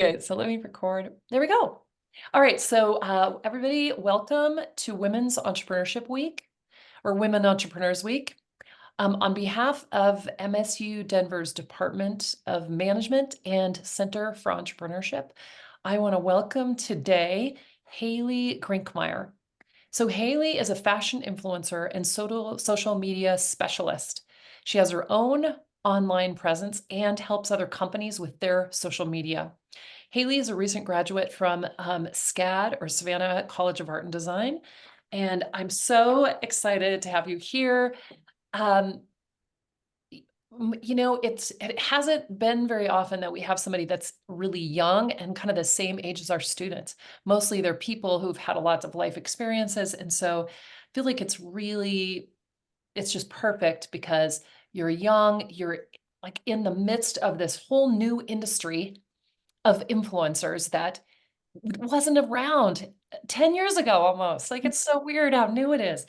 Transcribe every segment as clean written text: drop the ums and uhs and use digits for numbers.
Okay, so let me record. There we go. All right, so everybody, welcome to Women's Entrepreneurship Week or Women Entrepreneurs Week. On behalf of MSU Denver's Department of Management and Center for Entrepreneurship, I want to welcome today Haileigh Grinkmeyer. So Haileigh is a fashion influencer and social media specialist. She has her own online presence and helps other companies with their social media. Haileigh is a recent graduate from SCAD or Savannah College of Art and Design, and I'm so excited to have you here. Um, it hasn't been very often that we have somebody that's really young and kind of the same age as our students. Mostly they're people who've had a lot of life experiences, and so I feel like it's just perfect because you're young, you're like in the midst of this whole new industry of influencers that wasn't around 10 years ago almost. Like it's so weird how new it is.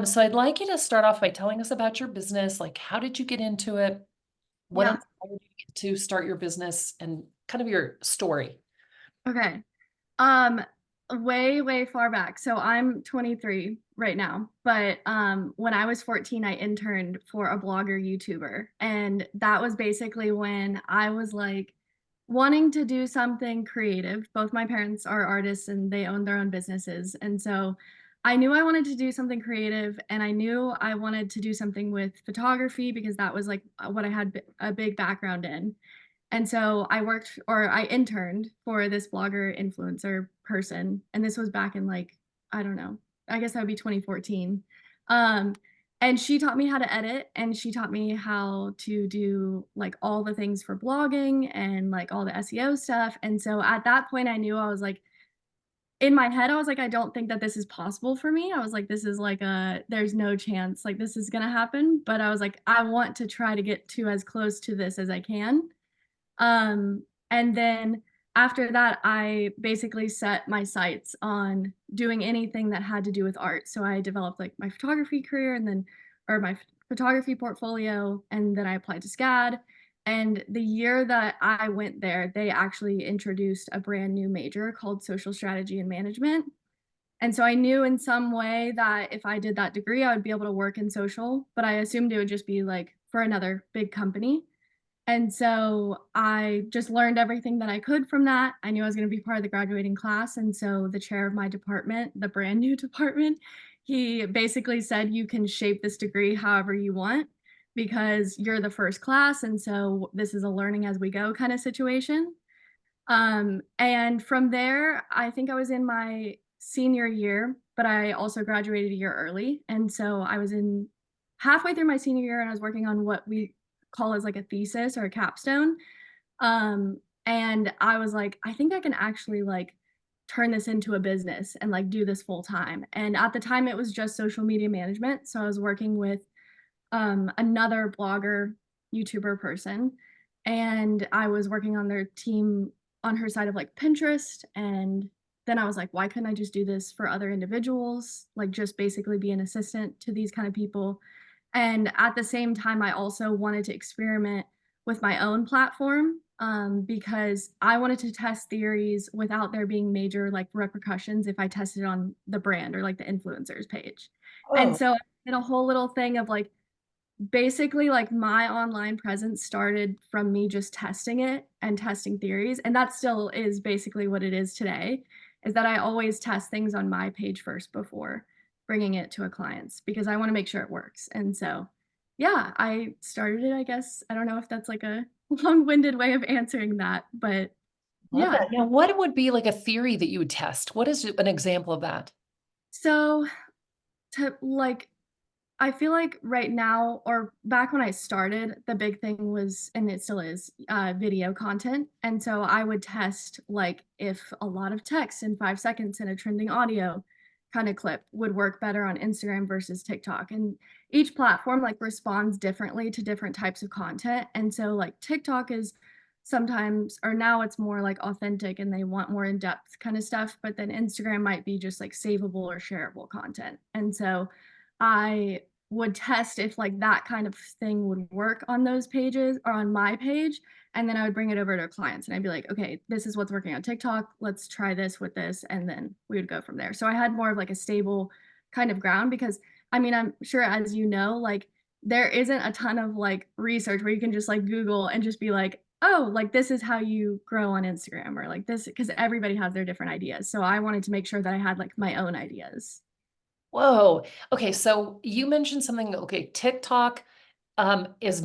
So I'd like you to start off by telling us about your business. Like, how did you get into it? What Yeah. inspired you to start your business and kind of your story? Okay. Um, way far back. So I'm 23 right now, but when I was 14, I interned for a blogger YouTuber, and that was basically when I was like wanting to do something creative. Both my parents are artists and they own their own businesses, and so I knew I wanted to do something creative, and I knew I wanted to do something with photography because that was like what I had a big background in. And so I interned for this blogger influencer person. And this was back in like, I don't know, I guess that would be 2014. Um, and she taught me how to edit and she taught me how to do like all the things for blogging and like all the SEO stuff. And so at that point, I knew I was like, in my head, I was like, I don't think that this is possible for me. I was like, this is like there's no chance like this is going to happen. But I was like, I want to try to get to as close to this as I can. And then after that, I basically set my sights on doing anything that had to do with art. So I developed like my photography career or my photography portfolio, and then I applied to SCAD. And the year that I went there, they actually introduced a brand new major called social strategy and management. And so I knew in some way that if I did that degree, I would be able to work in social, but I assumed it would just be like for another big company. And so I just learned everything that I could from that. I knew I was going to be part of the graduating class. And so the chair of my department, the brand new department, he basically said, you can shape this degree however you want because you're the first class. And so this is a learning as we go kind of situation. And from there, I think I was in my senior year, but I also graduated a year early. And so I was in halfway through my senior year and I was working on what we call as like a thesis or a capstone. And I was like, I think I can actually like turn this into a business and like do this full time. And at the time it was just social media management. So I was working with another blogger, YouTuber person, and I was working on their team on her side of like Pinterest. And then I was like, why couldn't I just do this for other individuals? Like, just basically be an assistant to these kind of people. And at the same time, I also wanted to experiment with my own platform because I wanted to test theories without there being major like repercussions if I tested on the brand or like the influencers page. And Oh, so I did a whole little thing of like basically, like, my online presence started from me just testing it and testing theories, and that still is basically what it is today, is that I always test things on my page first before bringing it to a client's because I wanna make sure it works, and so, yeah, I started it, I guess. I don't know if that's, like, a long-winded way of answering that, but love yeah. that. Now, what would be like a theory that you would test? What is an example of that? So, to like I feel like right now or back when I started, the big thing was, and it still is, video content. And so I would test like if a lot of text in 5 seconds and a trending audio kind of clip would work better on Instagram versus TikTok. And each platform like responds differently to different types of content. And so like TikTok is sometimes, or now it's more like authentic and they want more in-depth kind of stuff, but then Instagram might be just like savable or shareable content. And so I would test if like that kind of thing would work on those pages or on my page. And then I would bring it over to clients and I'd be like, okay, this is what's working on TikTok. Let's try this with this. And then we would go from there. So I had more of like a stable kind of ground because I mean, I'm sure as you know, like there isn't a ton of like research where you can just like Google and just be like, oh, like this is how you grow on Instagram or like this, because everybody has their different ideas. So I wanted to make sure that I had like my own ideas. Whoa. Okay, so you mentioned something, okay, TikTok is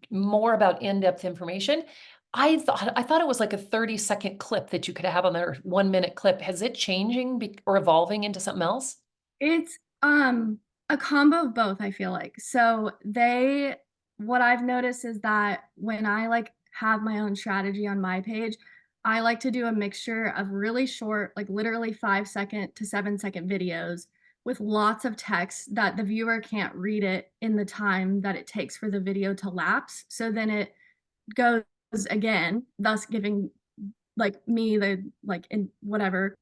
more about in-depth information. I thought it was like a 30-second clip that you could have on there, 1 minute clip. Has it changing or evolving into something else? It's, a combo of both, I feel like. So they what I've noticed is that when I, like, have my own strategy on my page, I like to do a mixture of really short, like, literally 5-second to 7-second videos with lots of text that the viewer can't read it in the time that it takes for the video to lapse. So then it goes again, thus giving, like, me the, like, in whatever,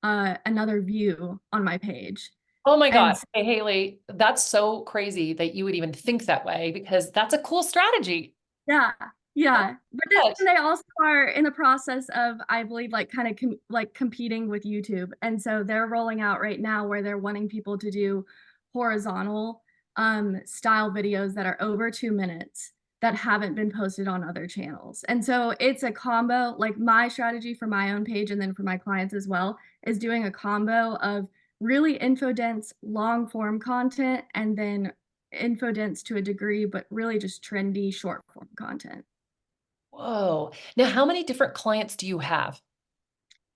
another view on my page. Oh my And God. Hey, Haley, that's so crazy that you would even think that way because that's a cool strategy. yeah, yeah, but then But they also are in the process of, I believe, like, kinda like, competing with YouTube, and so they're rolling out right now where they're wanting people to do horizontal, style videos that are over 2 minutes that haven't been posted on other channels, and so it's a combo like, my strategy for my own page and then for my clients as well is doing a combo of really info dense, long form content and then info dense to a degree, but really just trendy short form content. whoa. Now, how many different clients do you have?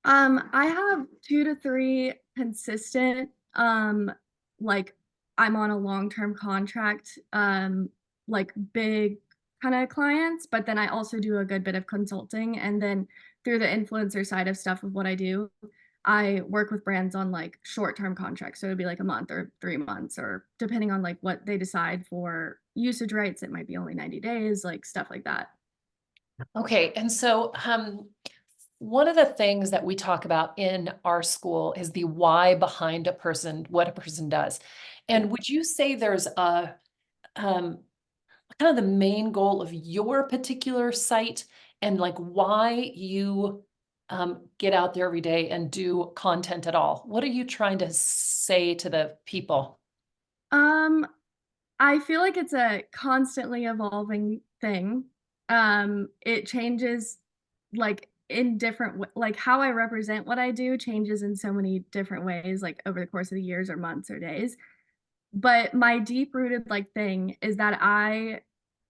I have 2 to 3 consistent, like, I'm on a long-term contract, like, big kinda clients, but then I also do a good bit of consulting, and then through the influencer side of stuff of what I do, I work with brands on, like, short-term contracts, so it'd be, like, a month or 3 months or depending on, like, what they decide for usage rights, it might be only 90 days, like, stuff like that. Okay, and so one of the things that we talk about in our school is the why behind a person, what a person does. And would you say there's a um, kind of the main goal of your particular site and like why you get out there every day and do content at all? What are you trying to say to the people? Um, I feel like it's a constantly evolving thing. It changes like in different like how I represent what I do changes in so many different ways like over the course of the years or months or days. But my deep rooted like thing is that I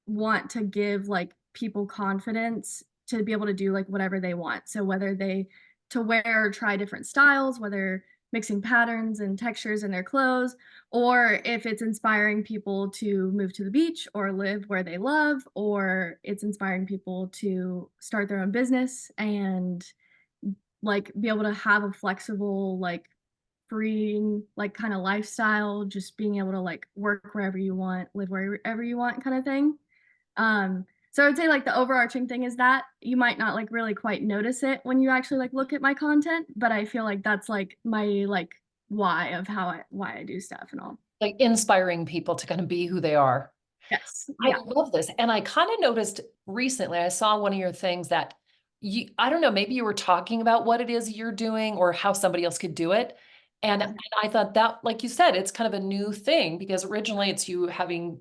want to give like people confidence to be able to do like whatever they want. So whether they to wear or try different styles, whether mixing patterns and textures in their clothes, or if it's inspiring people to move to the beach or live where they love, or it's inspiring people to start their own business and like be able to have a flexible like freeing, like, kinda lifestyle, just being able to, like, work wherever you want, live wherever you want kinda thing. So I would say, like, the overarching thing is that you might not, like, really quite notice it when you actually, like, look at my content, but I feel like that's, like, my, like, why of why I do stuff and all. Like inspiring people to kind of be who they are. Yes. I Yeah. love this. And I kind of noticed recently, I saw one of your things that I don't know, maybe you were talking about what it is you're doing or how somebody else could do it. And Yeah. I thought that, like you said, it's kind of a new thing because originally it's you having,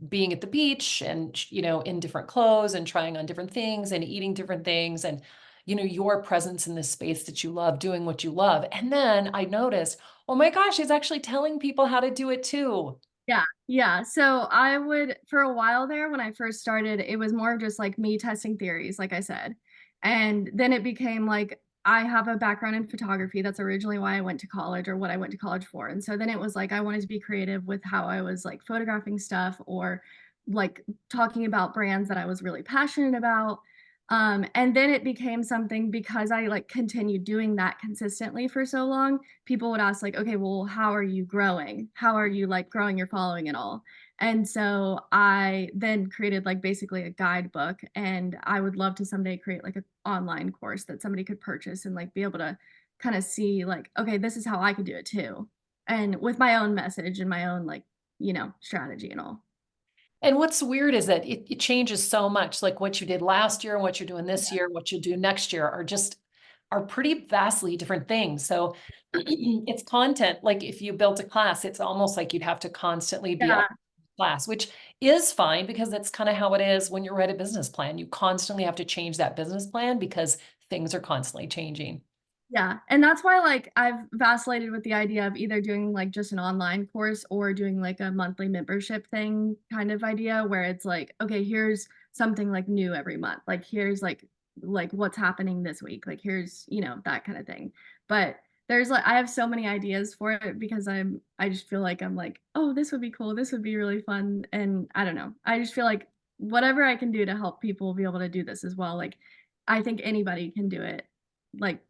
being at the beach and, in different clothes and trying on different things and eating different things and, your presence in this space that you love, doing what you love. And then I noticed, oh my gosh, he's actually telling people how to do it too. Yeah, yeah. So I would for a while there when I first started, it was more of just like me testing theories, like I said. And then it became like I have a background in photography. That's originally why I went to college or what I went to college for. And so then it was like I wanted to be creative with how I was like photographing stuff or like talking about brands that I was really passionate about. And then it became something because I like continued doing that consistently for so long people would ask like, "Okay, well, how are you growing? How are you, like, growing your following and all?" And so I then created, like, basically a guidebook, and I would love to someday create, like, an online course that somebody could purchase and, like, be able to kinda see, like, "Okay, this is how I could do it too." And with my own message and my own, like, strategy and all. And what's weird is that it changes so much, like what you did last year and what you're doing this Yeah. year, what you do next year are pretty vastly different things. So it's content. Like if you built a class, it's almost like you'd have to constantly be up Yeah. class, which is fine because that's kind of how it is when you write a business plan. You constantly have to change that business plan because things are constantly changing. Yeah, and that's why like I've vacillated with the idea of either doing like just an online course or doing like a monthly membership thing kind of idea where it's like, okay, here's something like new every month. Like here's like what's happening this week. Like here's, that kind of thing. But there's like I have so many ideas for it because I just feel like I'm like, oh, this would be cool. This would be really fun. And I don't know. I just feel like whatever I can do to help people be able to do this as well. Like I think anybody can do it. Like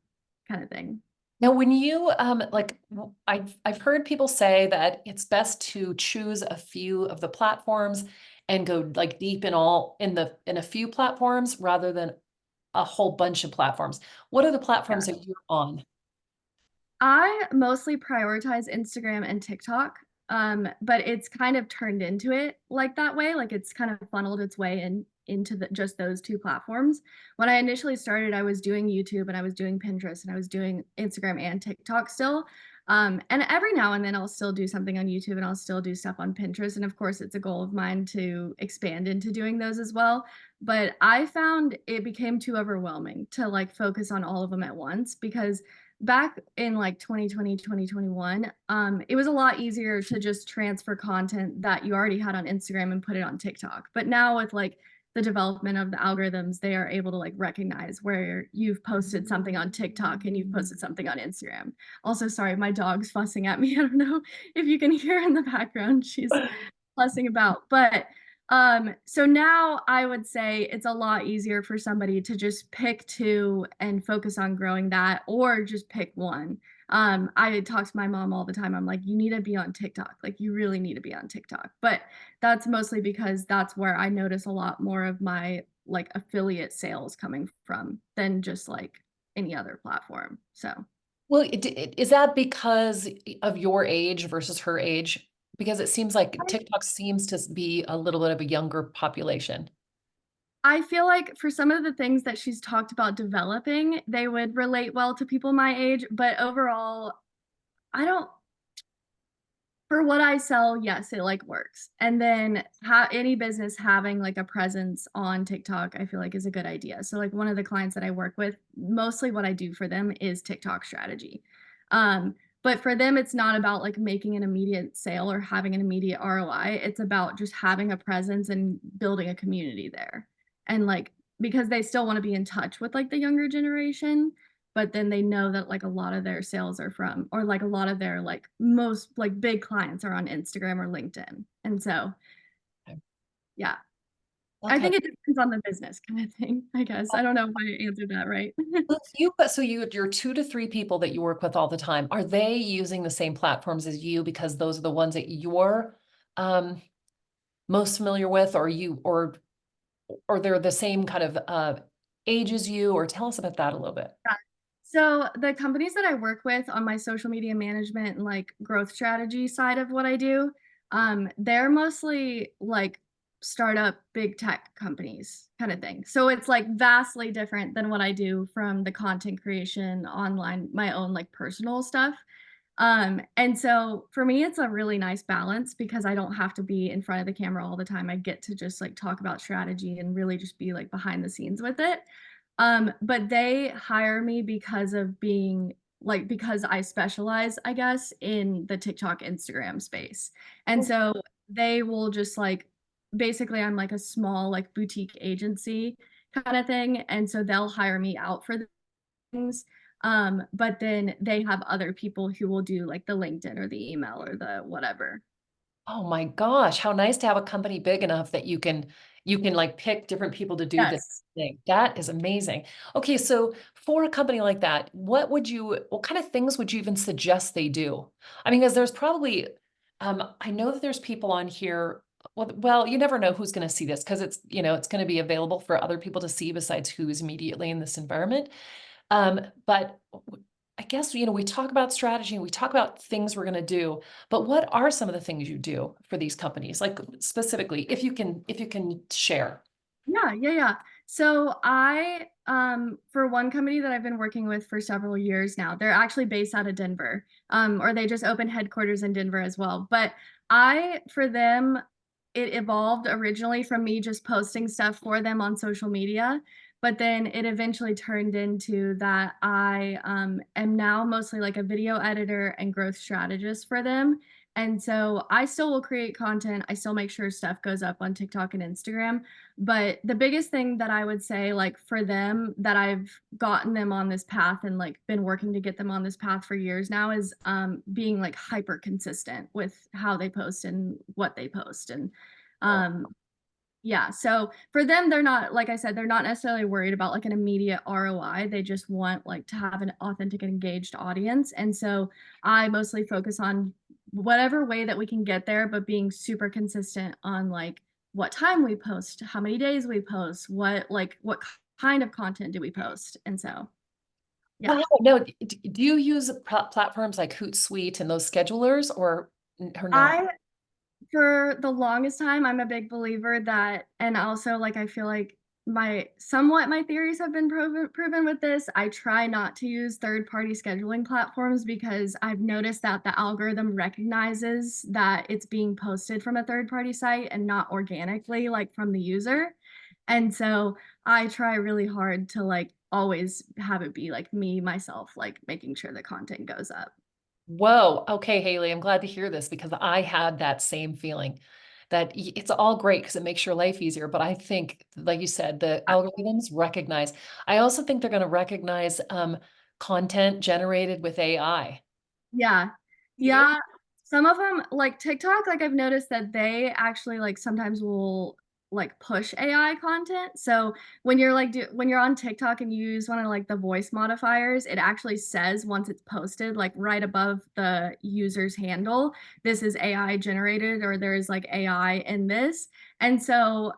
kind of thing. Now, when you I've heard people say that it's best to choose a few of the platforms and go like deep in a few platforms rather than a whole bunch of platforms. What are the Yeah. platforms that you're on? I mostly prioritize Instagram and TikTok, but it's kind of turned into it like that way. Like it's kind of funneled its way into just those two platforms. When I initially started, I was doing YouTube and I was doing Pinterest and I was doing Instagram and TikTok still. And every now and then I'll still do something on YouTube and I'll still do stuff on Pinterest. And of course, it's a goal of mine to expand into doing those as well. But I found it became too overwhelming to like focus on all of them at once because back in like 2020 2021, it was a lot easier to just transfer content that you already had on Instagram and put it on TikTok. But now with like the development of the algorithms, they are able to like recognize where you've posted something on TikTok and you've posted something on Instagram. Also, sorry, my dog's fussing at me. I don't know if you can hear in the background. She's fussing about. But so now I would say it's a lot easier for somebody to just pick two and focus on growing that, or just pick one. I talk to my mom all the time. I'm like, you need to be on TikTok. Like, you really need to be on TikTok. But that's mostly because that's where I notice a lot more of my like affiliate sales coming from than just like any other platform. So Well, is that because of your age versus her age? Because it seems like TikTok seems to be a little bit of a younger population. I feel like for some of the things that she's talked about developing, they would relate well to people my age, but overall, I don't for what I sell, yes, it like works. And then any business having like a presence on TikTok, I feel like is a good idea. So like one of the clients that I work with, mostly what I do for them is TikTok strategy. Um, but for them, it's not about like making an immediate sale or having an immediate ROI. It's about just having a presence and building a community there. And like because they still want to be in touch with like the younger generation, but then they know that like a lot of their sales are from or like a lot of their like most like big clients are on Instagram or LinkedIn. And so, Okay. yeah, I Okay. think it depends on the business kind of thing, I guess. I don't know if I answered that right. Well, so your 2 to 3 people that you work with all the time, are they using the same platforms as you because those are the ones that you're um, most familiar with, or they're the same kind of age as you, or tell us about that a little bit. Yeah. So the companies that I work with on my social media management and like growth strategy side of what I do, they're mostly like startup big tech companies kind of thing. So it's like vastly different than what I do from the content creation online, my own like personal stuff. And so for me, it's a really nice balance because I don't have to be in front of the camera all the time. I get to just like talk about strategy and really just be like behind the scenes with it. But they hire me because of being like because I specialize, I guess, in the TikTok, Instagram space. And so they will just like basically I'm like a small like boutique agency kind of thing. And so they'll hire me out for things. But then they have other people who will do like the LinkedIn or the email or the whatever. Oh my gosh, how nice to have a company big enough that you can like pick different people to do this Yes. thing. That is amazing. Okay, so for a company like that, what kind of things would you even suggest they do? I mean, because there's probably I know that there's people on here. Well, you never know who's going to see this because it's going to be available for other people to see besides who's immediately in this environment. But I guess, we talk about strategy and we talk about things we're going to do, but what are some of the things you do for these companies? Like specifically, if you can share. Yeah. So for one company that I've been working with for several years now, they're actually based out of Denver, or they just opened headquarters in Denver as well. But for them, it evolved originally from me just posting stuff for them on social media, but then it eventually turned into that I am now mostly like a video editor and growth strategist for them. And so I still will create content. I still make sure stuff goes up on TikTok and Instagram. But the biggest thing that I would say, like for them, that I've gotten them on this path and like been working to get them on this path for years now is being like hyper consistent with how they post and what they post. And Oh. um, yeah, so for them, they're not, like I said, they're not necessarily worried about like an immediate ROI. They just want like to have an authentic and engaged audience. And so I mostly focus on whatever way that we can get there, but being super consistent on like what time we post, how many days we post, what kind of content do we post. And so, yeah. Wow, no, do you use platforms like Hootsuite and those schedulers or not? I For the longest time, I'm a big believer that, and also like I feel like my theories have been proven with this. I try not to use third-party scheduling platforms because I've noticed that the algorithm recognizes that it's being posted from a third-party site and not organically like from the user. And so I try really hard to like always have it be like me myself like making sure the content goes up. Whoa. Okay, Haley, I'm glad to hear this because I had that same feeling that it's all great because it makes your life easier. But I think, like you said, the algorithms recognize. I also think they're going to recognize content generated with AI. Yeah. Yeah. Yeah. Some of them, like TikTok, like I've noticed that they actually like sometimes will like push AI content. So when you're on TikTok and you use one of like the voice modifiers, it actually says once it's posted, like right above the user's handle, this is AI generated or there is like AI in this. And so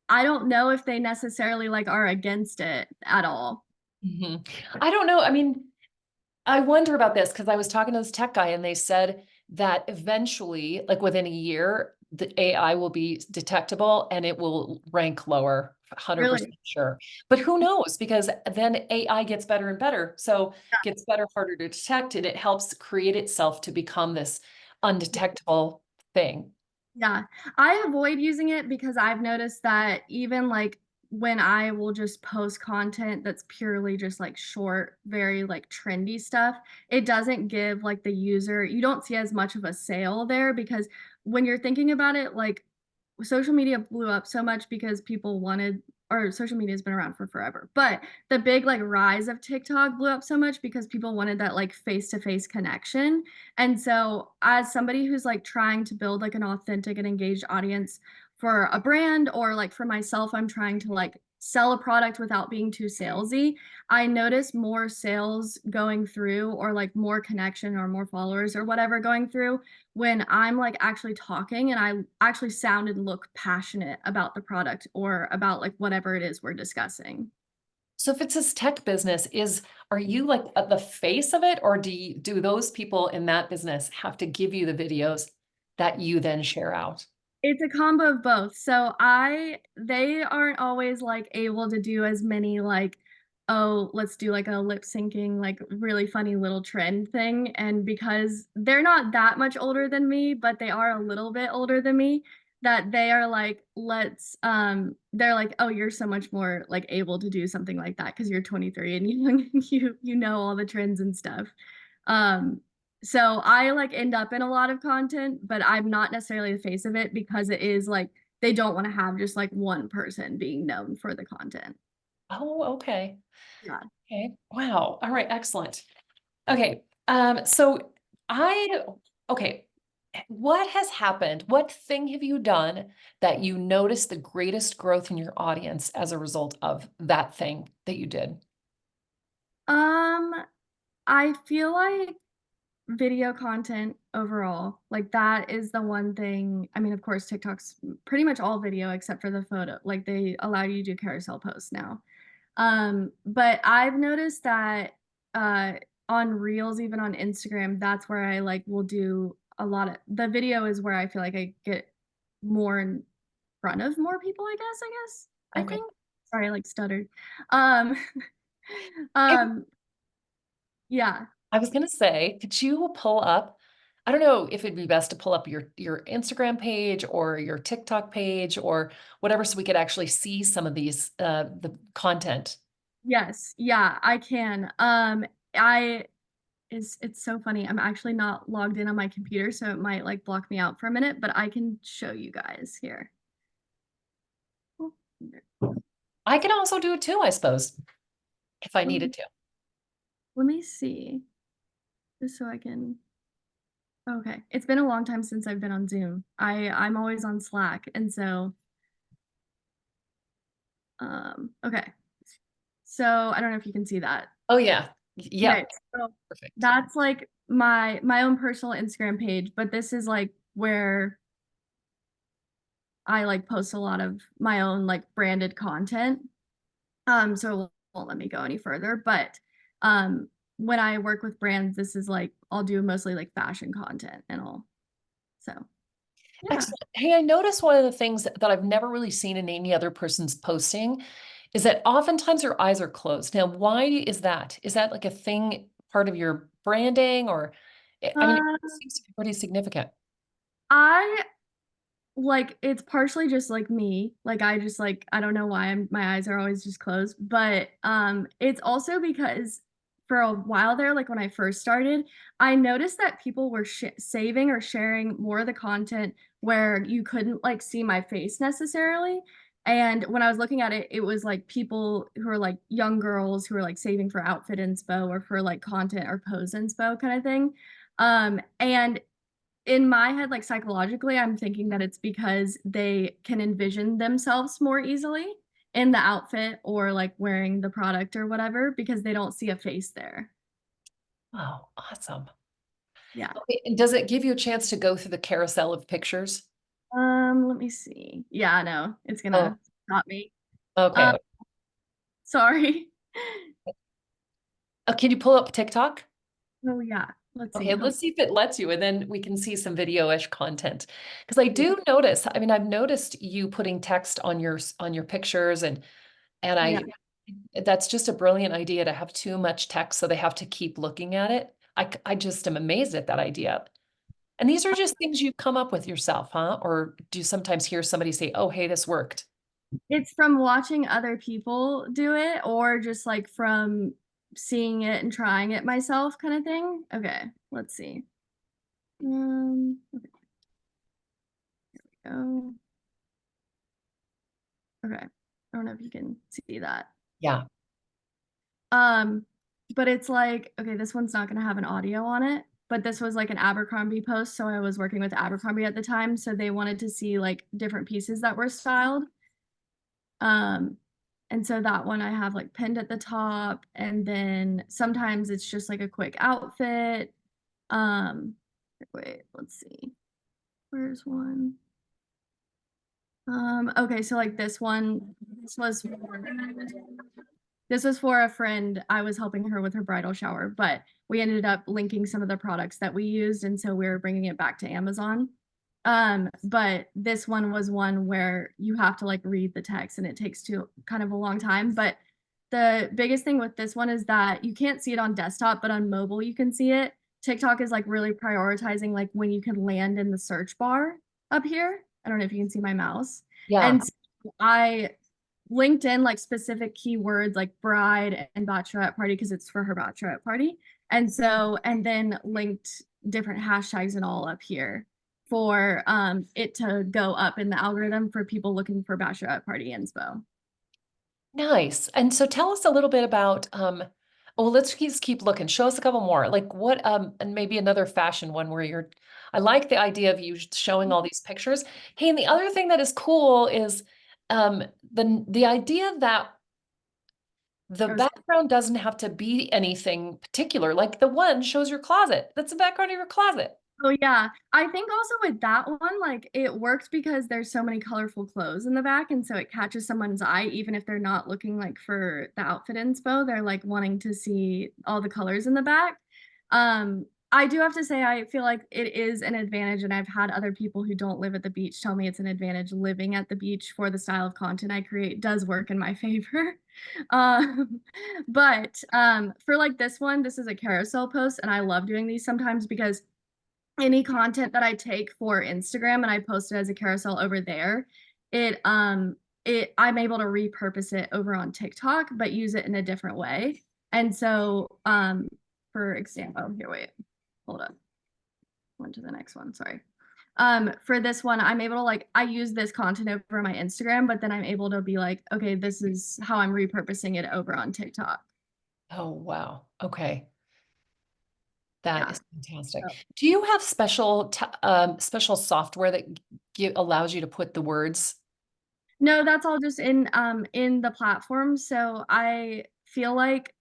I don't know if they necessarily like are against it at all. Mhm. I don't know. I mean, I wonder about this because I was talking to this tech guy and they said that eventually, like within a year, the AI will be detectable and it will rank lower, Really. 100% sure. But who knows? Because then AI gets better and better. So gets better, harder to detect, and it helps create itself to become this undetectable thing. Yeah, I avoid using it because I've noticed that even like when I will just post content that's purely just like short, very like trendy stuff, it doesn't give like the user, you don't see as much of a sale there because when you're thinking about it, like social media blew up so much because people wanted, or social media has been around for forever, but the big like rise of TikTok blew up so much because people wanted that like face-to-face connection. And so as somebody who's like trying to build like an authentic and engaged audience for a brand, or like for myself, I'm trying to like sell a product without being too salesy, I notice more sales going through, or like more connection or more followers or whatever going through when I'm like actually talking and I actually sound and look passionate about the product or about like whatever it is we're discussing. So if it's this tech business, are you like at the face of it, or do those people in that business have to give you the videos that you then share out? It's a combo of both. They aren't always like able to do as many like, oh, let's do like a lip syncing, like really funny little trend thing. And because they're not that much older than me, but they are a little bit older than me, that they are like, they're like, oh, you're so much more like able to do something like that because you're 23 and you know all the trends and stuff. Um, so I like end up in a lot of content, but I'm not necessarily the face of it because it is like they don't want to have just like one person being known for the content. Oh, okay. Yeah. Okay. Wow. All right. Excellent. Okay. So I, okay. What has happened? What thing have you done that you noticed the greatest growth in your audience as a result of that thing that you did? Um, I feel like video content overall, like that is the one thing. I mean, of course, TikTok's pretty much all video except for the photo. Like they allow you to do carousel posts now. But I've noticed that on Reels, even on Instagram, that's where I like will do a lot of the video is where I feel like I get more in front of more people, I Okay. think. Sorry, I like stuttered. Um, um, yeah. I was gonna say, could you pull up, I don't know if it'd be best to pull up your Instagram page or your TikTok page or whatever, so we could actually see some of these the content. Yes, yeah, I can. I it's so funny. I'm actually not logged in on my computer, so it might like block me out for a minute, but I can show you guys here. Oh, I can also do it too, I suppose, if I needed to. let me see. Just so I can okay. It's been a long time since I've been on Zoom. I'm always on Slack, and so okay. So I don't know if you can see that. Oh yeah. Okay, Yep. so Perfect. that's like my own personal Instagram page, but this is like where I like post a lot of my own like branded content. So it won't let me go any further, but um when I work with brands, this is like I'll do mostly like fashion content and all. So, yeah. Excellent. Hey, I noticed one of the things that I've never really seen in any other person's posting is that oftentimes their eyes are closed. Now, why is that? Is that like a thing, part of your branding, or I mean, Uh, it seems to be pretty significant. I like it's partially just like me. Like I just like I don't know why my eyes are always just closed, but it's also because for a while there like when I first started, I noticed that people were saving or sharing more of the content where you couldn't like see my face necessarily. And when I was looking at it, it was like people who are like young girls who are like saving for outfit inspo or for like content or pose inspo kind of thing. And in my head, like psychologically, I'm thinking that it's because they can envision themselves more easily in the outfit or like wearing the product or whatever because they don't see a face there. Oh, awesome. Yeah. Okay, and does it give you a chance to go through the carousel of pictures? Let me see. Yeah, no, it's Oh, gonna stop me. Uh, okay. sorry. Can you pull up TikTok? Oh yeah. Let's see. Okay, Hold let's see if it lets you, and then we can see some video-ish content. Because I on. do notice, I mean, I've noticed you putting text on your pictures, and Yeah. I that's just a brilliant idea to have too much text so they have to keep looking at it. I just am amazed at that idea. And these are just things you come up with yourself, huh? Or do you sometimes hear somebody say, "Oh, hey, this worked"? It's from watching other people do it or just like from seeing it and trying it myself kind of thing. Okay, let's see. Okay, go. Okay. I don't know if you can see that. Yeah. Um, but it's like, okay, this one's not gonna have an audio on it, but this was like an Abercrombie post. So I was working with Abercrombie at the time. So they wanted to see like different pieces that were styled. Um, and so that one I have like pinned at the top, and then sometimes it's just like a quick outfit. Um, wait, let's see. Where's one? Okay, so like this one, this was for a friend. I was helping her with her bridal shower, but we ended up linking some of the products that we used, and so we were bringing it back to Amazon. But this one was one where you have to like read the text, and it takes too kind of a long time. But the biggest thing with this one is that you can't see it on desktop, but on mobile you can see it. TikTok is like really prioritizing like when you can land in the search bar up here. I don't know if you can see my mouse. Yeah. And so I linked in like specific keywords like bride and bachelorette party because it's for her bachelorette party. And so, and then linked different hashtags and all up here for it to go up in the algorithm for people looking for bachelorette party inspo. Nice. And so tell us a little bit about well, let's just keep looking. Show us a couple more. Like what and maybe another fashion one where you're I like the idea of you showing all these pictures. Hey, and the other thing that is cool is um the idea that the I was background doesn't have to be anything particular. Like the one shows your closet. That's the background of your closet. Oh yeah. I think also with that one, like it worked because there's so many colorful clothes in the back, and so it catches someone's eye, even if they're not looking like for the outfit inspo, they're like wanting to see all the colors in the back. I do have to say I feel like it is an advantage, and I've had other people who don't live at the beach tell me it's an advantage living at the beach for the style of content I create does work in my favor. Um, but for like this one, this is a carousel post, and I love doing these sometimes because any content that I take for Instagram and I post it as a carousel over there, it I'm able to repurpose it over on TikTok, but use it in a different way. And so, for example, here, wait, hold up. Went to the next one, sorry. For this one, I'm able to like I use this content over my Instagram, but then I'm able to be like, okay, this is how I'm repurposing it over on TikTok. Oh, wow. Okay. That Yeah. is fantastic. So Do you have special software that allows you to put the words? no, that's all just in the platform. So I feel like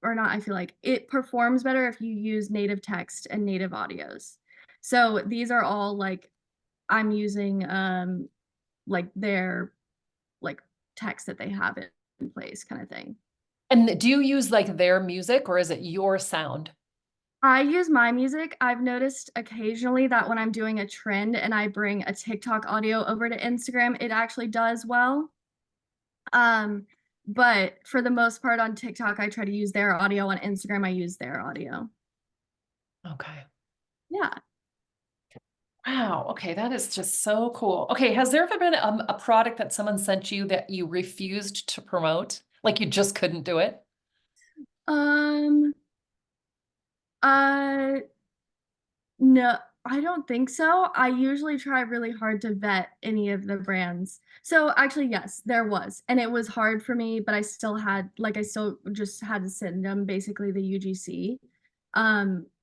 or not I feel like it performs better if you use native text and native audios. So these are all like I'm using like their like text that they have in place kind of thing. And do you use like their music or is it your sound? I use my music. I've noticed occasionally that when I'm doing a trend and I bring a TikTok audio over to Instagram, it actually does well. Um, but for the most part on TikTok, I try to use their audio. On Instagram, I use their audio. Okay. Yeah. Wow. Okay. That is just so cool. Okay. Has there ever been a product that someone sent you that you refused to promote? Like you just couldn't do it? Um, uh, no, I don't think so. I usually try really hard to vet any of the brands. So actually, yes, there was. And it was hard for me, but I still had like I still just had to send them basically the UGC.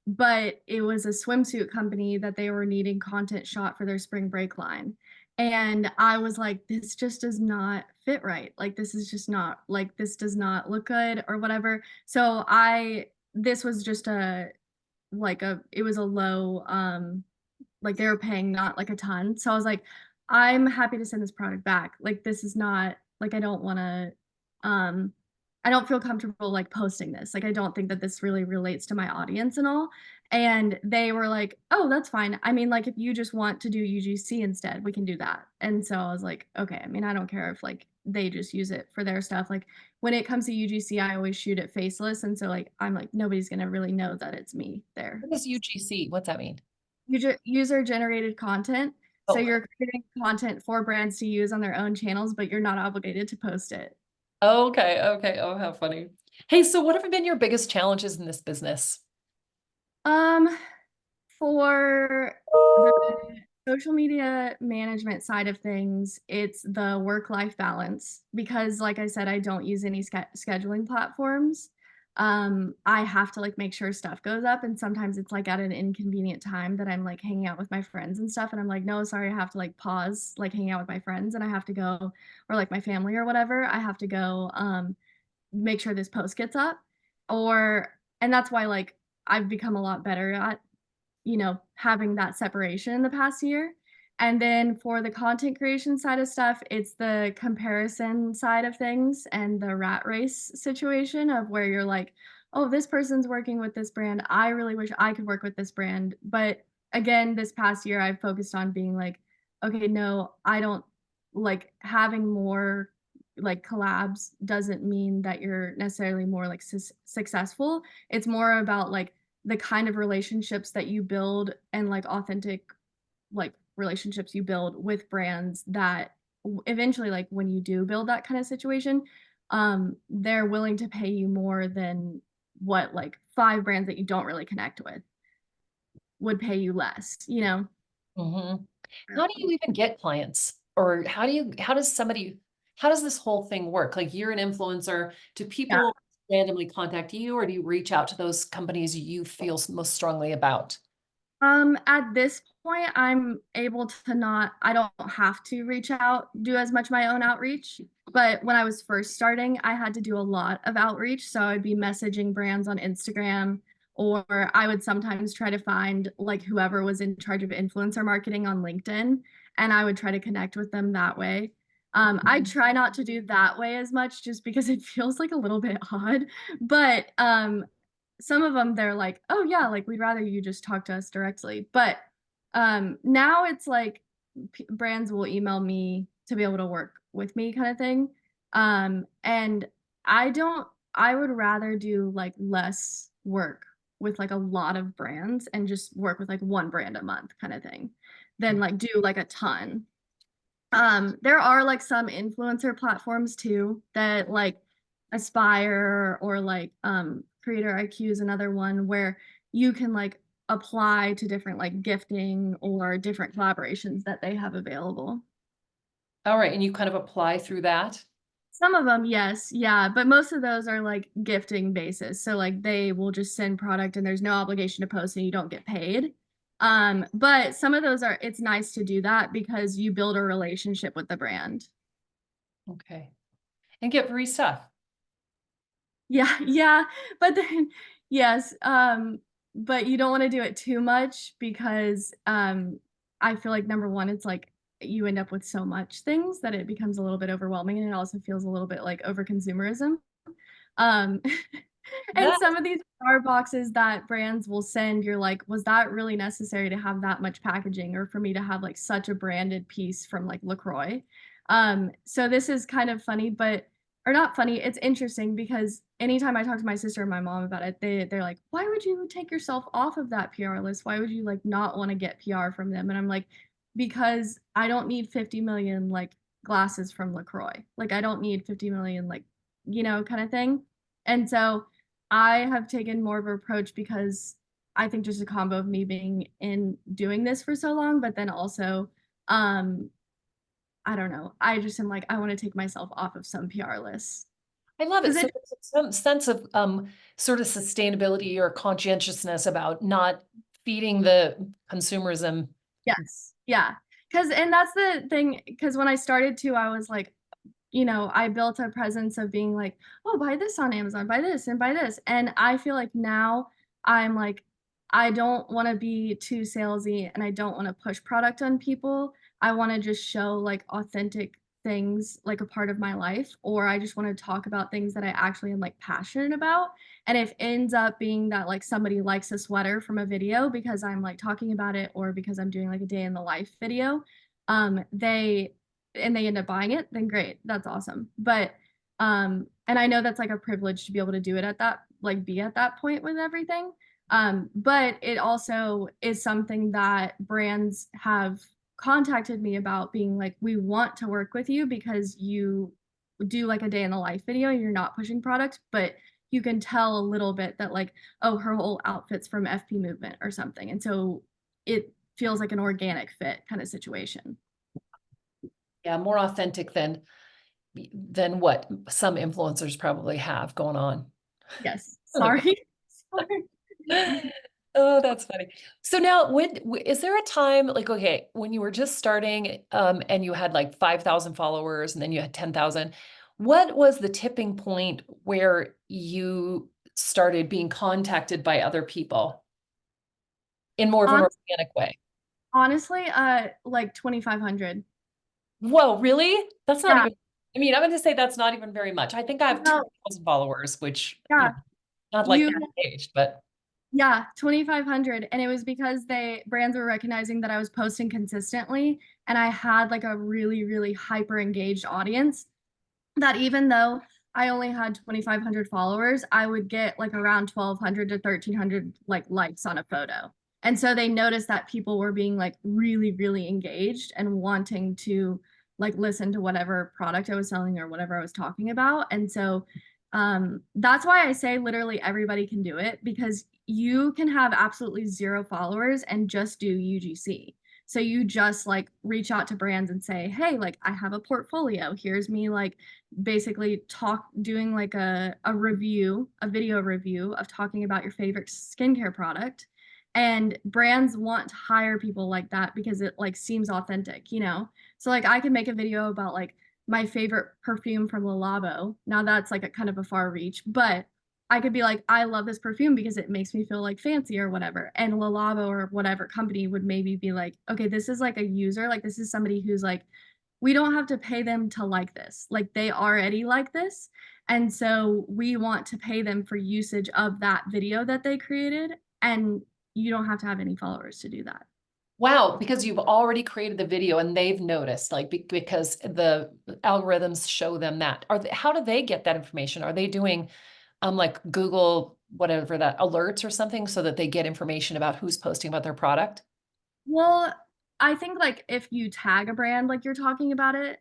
But it was a swimsuit company that they were needing content shot for their spring break line. And I was like, this just does not fit right. Like this is just not like this does not look good or whatever. So I this was just a like a it was a low like they were paying not like a ton. So I was like, I'm happy to send this product back. Like this is not like I don't want to um I don't feel comfortable like posting this. Like I don't think that this really relates to my audience and all. And they were like, "Oh, that's fine. I mean, like if you just want to do UGC instead, we can do that." And so I was like, "Okay. I mean, I don't care if like they just use it for their stuff. Like when it comes to UGC, I always shoot it faceless, and so like I'm like nobody's going to really know that it's me there." What is UGC? What's that mean? User generated content. So Oh, you're creating content for brands to use on their own channels, but you're not obligated to post it. okay. Okay. Oh, how funny. Hey, so what have been your biggest challenges in this business? Um, for the social media management side of things, it's the work-life balance because, like I said, I don't use any scheduling platforms. I have to like make sure stuff goes up, and sometimes it's like at an inconvenient time that I'm like hanging out with my friends and stuff, and I'm like, no, sorry, I have to like pause, like hanging out with my friends, and I have to go, or like my family or whatever, I have to go, make sure this post gets up, or, and that's why like I've become a lot better at having that separation in the past year. And then for the content creation side of stuff, it's the comparison side of things and the rat race situation of where you're like, oh, this person's working with this brand. I really wish I could work with this brand. But again, this past year, I've focused on being like, okay, no, I don't like having more like collabs doesn't mean that you're necessarily more like successful. It's more about like the kind of relationships that you build and like authentic like relationships you build with brands that eventually like when you do build that kind of situation they're willing to pay you more than what like five brands that you don't really connect with would pay you less. Hmm. How do you even get clients? Or how does this whole thing work? Like you're an influencer. Do Yeah. people randomly contact you or do you reach out to those companies you feel most strongly about? At this point, I'm able to not, I don't have to reach out, do as much my own outreach. But when I was first starting, I had to do a lot of outreach. So I'd be messaging brands on Instagram or I would sometimes try to find like whoever was in charge of influencer marketing on LinkedIn, and I would try to connect with them that way. I try not to do that way as much just because it feels like a little bit odd, but some of them they're like, oh yeah, like we'd rather you just talk to us directly. But now it's like brands will email me to be able to work with me kind of thing. And I don't, I would rather do like less work with like a lot of brands and just work with like one brand a month kind of thing than like do like a ton. There are like some influencer platforms too that like Aspire or like Creator IQ is another one where you can like apply to different like gifting or different collaborations that they have available. All right, and you kind of apply through that? Some of them, yes, yeah, but most of those are like gifting basis. So like they will just send product and there's no obligation to post and you don't get paid. But some of those are, it's nice to do that because you build a relationship with the brand. Okay. And get free stuff. Yeah, yeah, but then yes, but you don't want to do it too much because I feel like number one, it's like you end up with so much things that it becomes a little bit overwhelming and it also feels a little bit like over consumerism. Um, and That some of these star boxes that brands will send, you're like, was that really necessary to have that much packaging or for me to have like such a branded piece from like LaCroix? So this is kind of funny, but or not funny, it's interesting because anytime I talk to my sister and my mom about it, they're like, why would you take yourself off of that PR list? Why would you like not want to get PR from them? And I'm like, because I don't need 50 million like glasses from LaCroix. Like I don't need 50 million like, kind of thing. And so I have taken more of an approach because I think just a combo of me being in doing this for so long, but then also, um, I don't know. I just am like, I want to take myself off of some PR lists. I love it. Because So it, there's some sense of sort of sustainability or conscientiousness about not feeding the consumerism. yes. Yeah. Because, and that's the thing. Because when I started to, I was like, I built a presence of being like, oh, buy this on Amazon, buy this and buy this. And I feel like now I'm like, I don't want to be too salesy and I don't want to push product on people. I want to just show like authentic things like a part of my life, or I just want to talk about things that I actually am like passionate about. And if it ends up being that like somebody likes a sweater from a video because I'm like talking about it or because I'm doing like a day in the life video, they and they end up buying it, then great. That's awesome. But and I know that's like a privilege to be able to do it at that, like be at that point with everything. But it also is something that brands have contacted me about being like, we want to work with you because you do like a day in the life video, you're not pushing product, but you can tell a little bit that like, oh, her whole outfit's from FP movement or something. And so it feels like an organic fit kind of situation. Yeah, more authentic than what some influencers probably have going on. Yes. Okay. Sorry. Sorry. Oh, that's funny. So now, is there a time like, okay, when you were just starting, and you had like 5,000 followers and then you had 10,000, what was the tipping point where you started being contacted by other people in more of an Hon- organic way? Honestly, like 2,500. Whoa, really? That's not Yeah. even, I mean, I'm going to say that's not even very much. I think I have No, 10,000 followers, which, yeah. not like You, that engaged, but yeah, 2,500. And it was because brands were recognizing that I was posting consistently and I had like a really, really hyper engaged audience that even though I only had 2,500 followers, I would get like around 1,200 to 1,300 like likes on a photo. And so they noticed that people were being like really, really engaged and wanting to like listen to whatever product I was selling or whatever I was talking about. And so that's why I say literally everybody can do it because you can have absolutely zero followers and just do UGC. So you just like reach out to brands and say, hey, like I have a portfolio. Here's me like basically doing like a review, a video review of talking about your favorite skincare product. And brands want to hire people like that because it like seems authentic. So like I can make a video about like my favorite perfume from Le Labo. Now that's like a kind of a far reach, but I could be like, I love this perfume because it makes me feel like fancy or whatever. And Lalabo or whatever company would maybe be like, okay, this is like a user, like this is somebody who's like, we don't have to pay them to like this. Like they already like this. And so we want to pay them for usage of that video that they created. And you don't have to have any followers to do that. Wow, because you've already created the video and they've noticed, like because the algorithms show them that. How do they get that information? Are they doing like Google, whatever that alerts or something so that they get information about who's posting about their product? Well, I think like if you tag a brand like you're talking about it,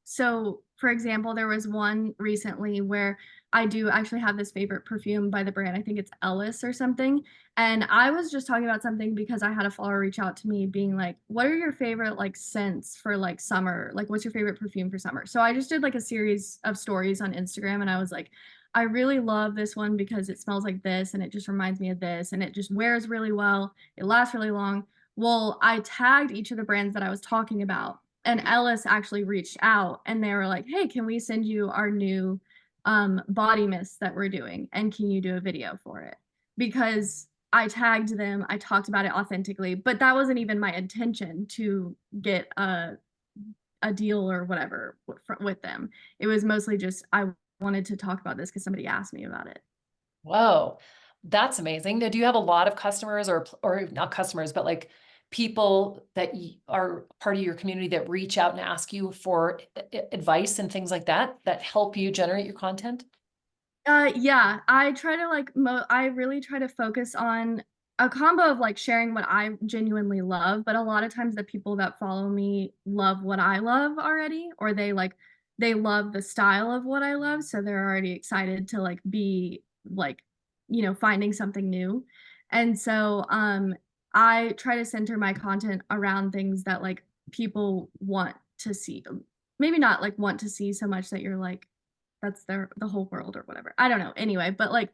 so for example, there was one recently where I do actually have this favorite perfume by the brand. I think it's Ellis or something. And I was just talking about something because I had a follower reach out to me being like, what are your favorite like scents for like summer? Like what's your favorite perfume for summer? So I just did like a series of stories on Instagram and I was like, I really love this one because it smells like this and it just reminds me of this and it just wears really well. It lasts really long. Well, I tagged each of the brands that I was talking about, and Ellis actually reached out and they were like, hey, can we send you our new body mist that we're doing? And can you do a video for it? Because I tagged them, I talked about it authentically, but that wasn't even my intention to get a deal or whatever with them. It was mostly just I wanted to talk about this because somebody asked me about it. Whoa, that's amazing. Now, do you have a lot of customers or not customers, but like people that are part of your community that reach out and ask you for advice and things like that that help you generate your content? Yeah, I try to like I really try to focus on a combo of like sharing what I genuinely love, but a lot of times the people that follow me love what I love already, or they love the style of what I love, so they're already excited to like be like, finding something new. And so I try to center my content around things that like people want to see. Maybe not like want to see so much that you're like that's the whole world or whatever. I don't know. Anyway, but like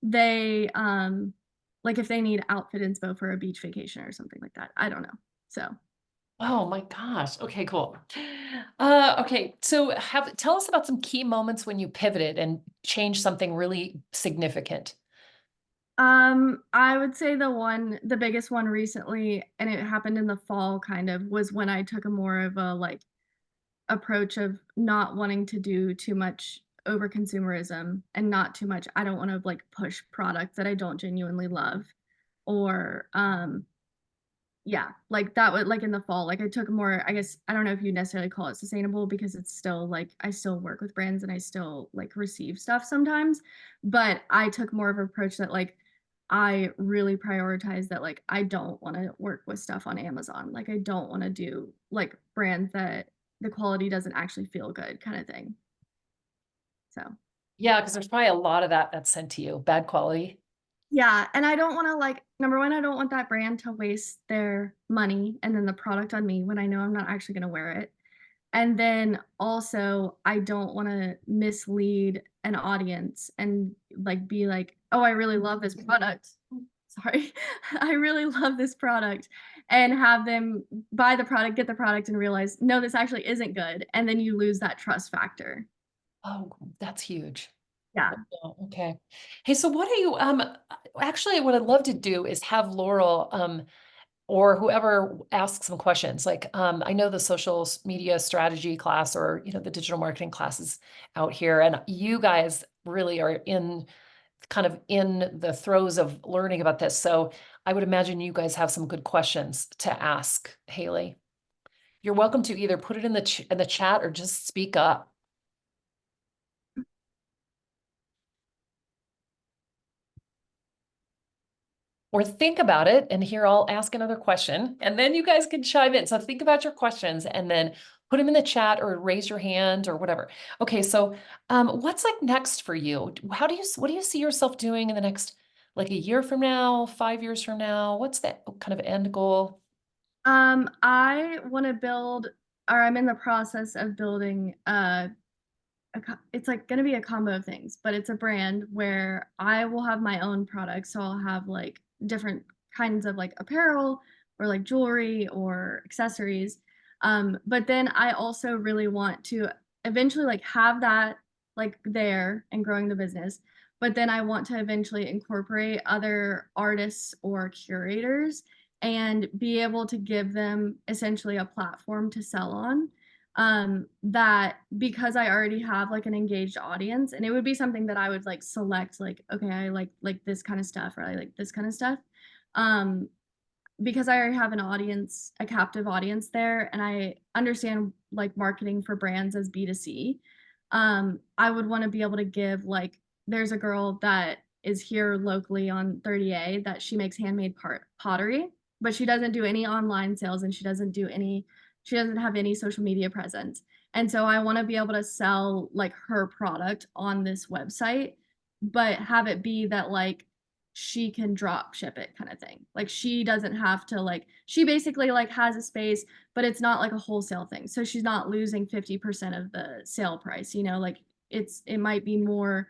they like if they need outfit inspo for a beach vacation or something like that. I don't know. So Oh my gosh. Okay, cool. Okay, so tell us about some key moments when you pivoted and changed something really significant. I would say the biggest one recently, and it happened in the fall kind of, was when I took a more of a like approach of not wanting to do too much over consumerism and not too much I don't want to like push products that I don't genuinely love or yeah, like that would like in the fall, like I took more, I guess I don't know if you necessarily call it sustainable because it's still like I still work with brands and I still like receive stuff sometimes, but I took more of an approach that like I really prioritize that like I don't want to work with stuff on Amazon. Like I don't want to do like brands that the quality doesn't actually feel good kind of thing. So Yeah, because there's probably a lot of that that's sent to you, bad quality. yeah, and I don't wanna, like number 1, I don't want that brand to waste their money and then the product on me when I know I'm not actually gonna wear it. And then also, I don't wanna mislead an audience and, like, be like, "Oh, I really love this product." Sorry. "I really love this product," and have them buy the product, get the product, and realize, "No, this actually isn't good," and then you lose that trust factor. Oh, that's huge. Yeah. Oh, okay. Hey, so what are you, actually, what I'd love to do is have Laurel, or whoever asks some questions. Like, I know the media strategy class or, the digital marketing classes out here, and you guys really are kind of in the throes of learning about this. So I would imagine you guys have some good questions to ask Haileigh. You're welcome to either put it in in the chat or just speak up. Or think about it, and here I'll ask another question, and then you guys can chime in. So think about your questions and then put them in the chat or raise your hand or whatever. Okay, so what's like next for you? What do you see yourself doing in the next, like a year from now, 5 years from now? What's that kind of end goal? I wanna build or I'm in the process of building it's like gonna be a combo of things, but it's a brand where I will have my own products. So I'll have like different kinds of like apparel or like jewelry or accessories. But then I also really want to eventually like have that like there and growing the business, but then I want to eventually incorporate other artists or curators and be able to give them essentially a platform to sell on. That because I already have like an engaged audience, and it would be something that I would like select, like, okay, I like this kind of stuff, or I like this kind of stuff. Um, because I already have an audience, a captive audience there, and I understand like marketing for brands as B2C, I would want to be able to give like, there's a girl that is here locally on 30A that she makes handmade pottery, but she doesn't do any online sales, and she doesn't have any social media presence. And so I want to be able to sell like her product on this website, but have it be that like she can drop ship it kind of thing. Like she doesn't have to like, she basically like has a space, but it's not like a wholesale thing. So she's not losing 50% of the sale price, like it might be more